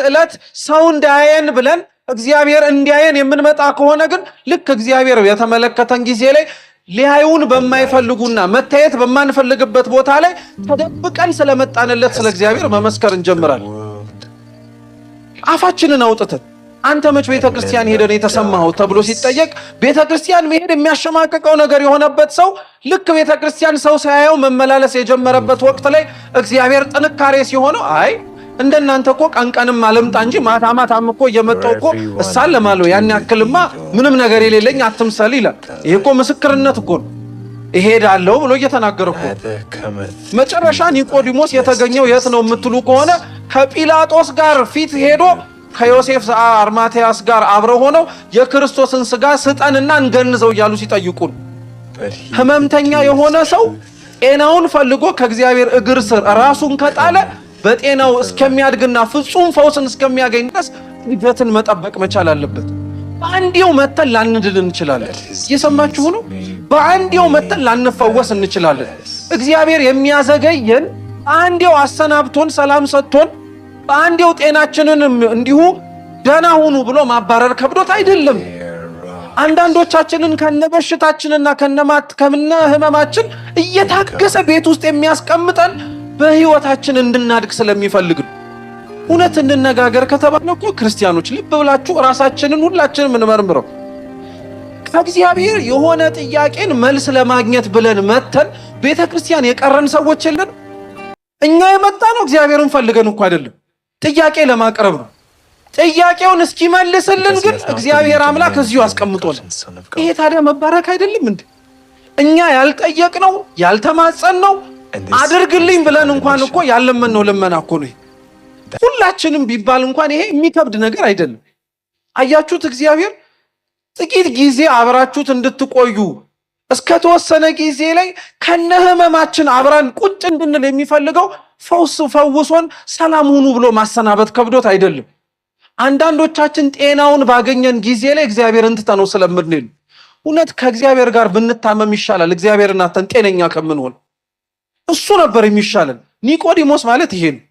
ዕለት ሰው እንዳያየን ብለን እግዚአብሔር እንዲያየን የምንመጣ ከሆነ ግን ልክ እግዚአብሔር የተመለከተን ጊዜ ላይ ሊያዩን በማይፈልጉና መታየት በማንፈልግበት ቦታ ላይ ተደብቀን ስለመጣንለት ስለ እግዚአብሔር መመስከር እንጀምራለን። አፋችንን አውጥተን አንተ መች ቤተክርስቲያን ሄደን የተሰማው ተብሎ ሲጠየቅ ቤተክርስቲያን መሄድ የሚያሸማቀቀው ነገር የሆነበት ሰው ልክ ቤተክርስቲያን ሰው ሳያየው መመላለስ የጀመረበት ወቅት ላይ እግዚአብሔር ጥንካሬ ሲሆነው አይ እንደናንተ እኮ ቀንቀንም አለምጣ እንጂ ማታም እኮ እየመጣው እኮ እሳለማለሁ ያን ያክልማ ምንም ነገር የሌለኝ አትምሰል ይላል። ይሄ እኮ ምስክርነት እኮ ነው። እሄዳለሁ ብሎ እየተናገረ እኮ መጨረሻ ኒቆዲሞስ የተገኘው የት ነው የምትሉ ከሆነ ከጲላጦስ ጋር ፊት ሄዶ ከዮሴፍ አርማቴያስ ጋር አብረው ሆነው የክርስቶስን ስጋ ስጠንና እንገንዘው እያሉ ሲጠይቁን፣ ህመምተኛ የሆነ ሰው ጤናውን ፈልጎ ከእግዚአብሔር እግር ስር ራሱን ከጣለ በጤናው እስከሚያድግና ፍጹም ፈውስን እስከሚያገኝ ድረስ እድገትን መጠበቅ መቻል አለበት። በአንዴው መተን ላንድን እንችላለን። እየሰማችሁ ነው? በአንዴው መተን ላንፈወስ እንችላለን። እግዚአብሔር የሚያዘገየን በአንዴው አሰናብቶን ሰላም ሰጥቶን በአንዴው ጤናችንን እንዲሁ ደህና ሁኑ ብሎ ማባረር ከብዶት አይደለም። አንዳንዶቻችንን ከነበሽታችንና ከነ ህመማችን እየታገሰ ቤት ውስጥ የሚያስቀምጠን በህይወታችን እንድናድግ ስለሚፈልግ ነው። እውነት እንነጋገር ከተባለ እኮ ክርስቲያኖች ልብ ብላችሁ ራሳችንን ሁላችንም እንመርምረው። ከእግዚአብሔር የሆነ ጥያቄን መልስ ለማግኘት ብለን መተን ቤተክርስቲያን የቀረን ሰዎች የለን። እኛ የመጣ ነው እግዚአብሔርን ፈልገን እኮ አይደለም፣ ጥያቄ ለማቅረብ ነው። ጥያቄውን እስኪመልስልን ግን እግዚአብሔር አምላክ እዚሁ አስቀምጦልን። ይሄ ታዲያ መባረክ አይደለም እንዴ? እኛ ያልጠየቅነው ያልተማጸንነው አድርግልኝ ብለን እንኳን እኮ ያለመነው ልመና እኮ ነው። ሁላችንም ቢባል እንኳን ይሄ የሚከብድ ነገር አይደለም። አያችሁት? እግዚአብሔር ጥቂት ጊዜ አብራችሁት እንድትቆዩ እስከ ተወሰነ ጊዜ ላይ ከነህመማችን አብራን ቁጭ እንድንል የሚፈልገው ፈውሶን ሰላም ሁኑ ብሎ ማሰናበት ከብዶት አይደለም። አንዳንዶቻችን ጤናውን ባገኘን ጊዜ ላይ እግዚአብሔርን ትተነው ስለምንል እውነት ከእግዚአብሔር ጋር ብንታመም ይሻላል እግዚአብሔርን አተን ጤነኛ ከምንሆን። እሱ ነበር የሚሻለን። ኒቆዲሞስ ማለት ይሄ ነው።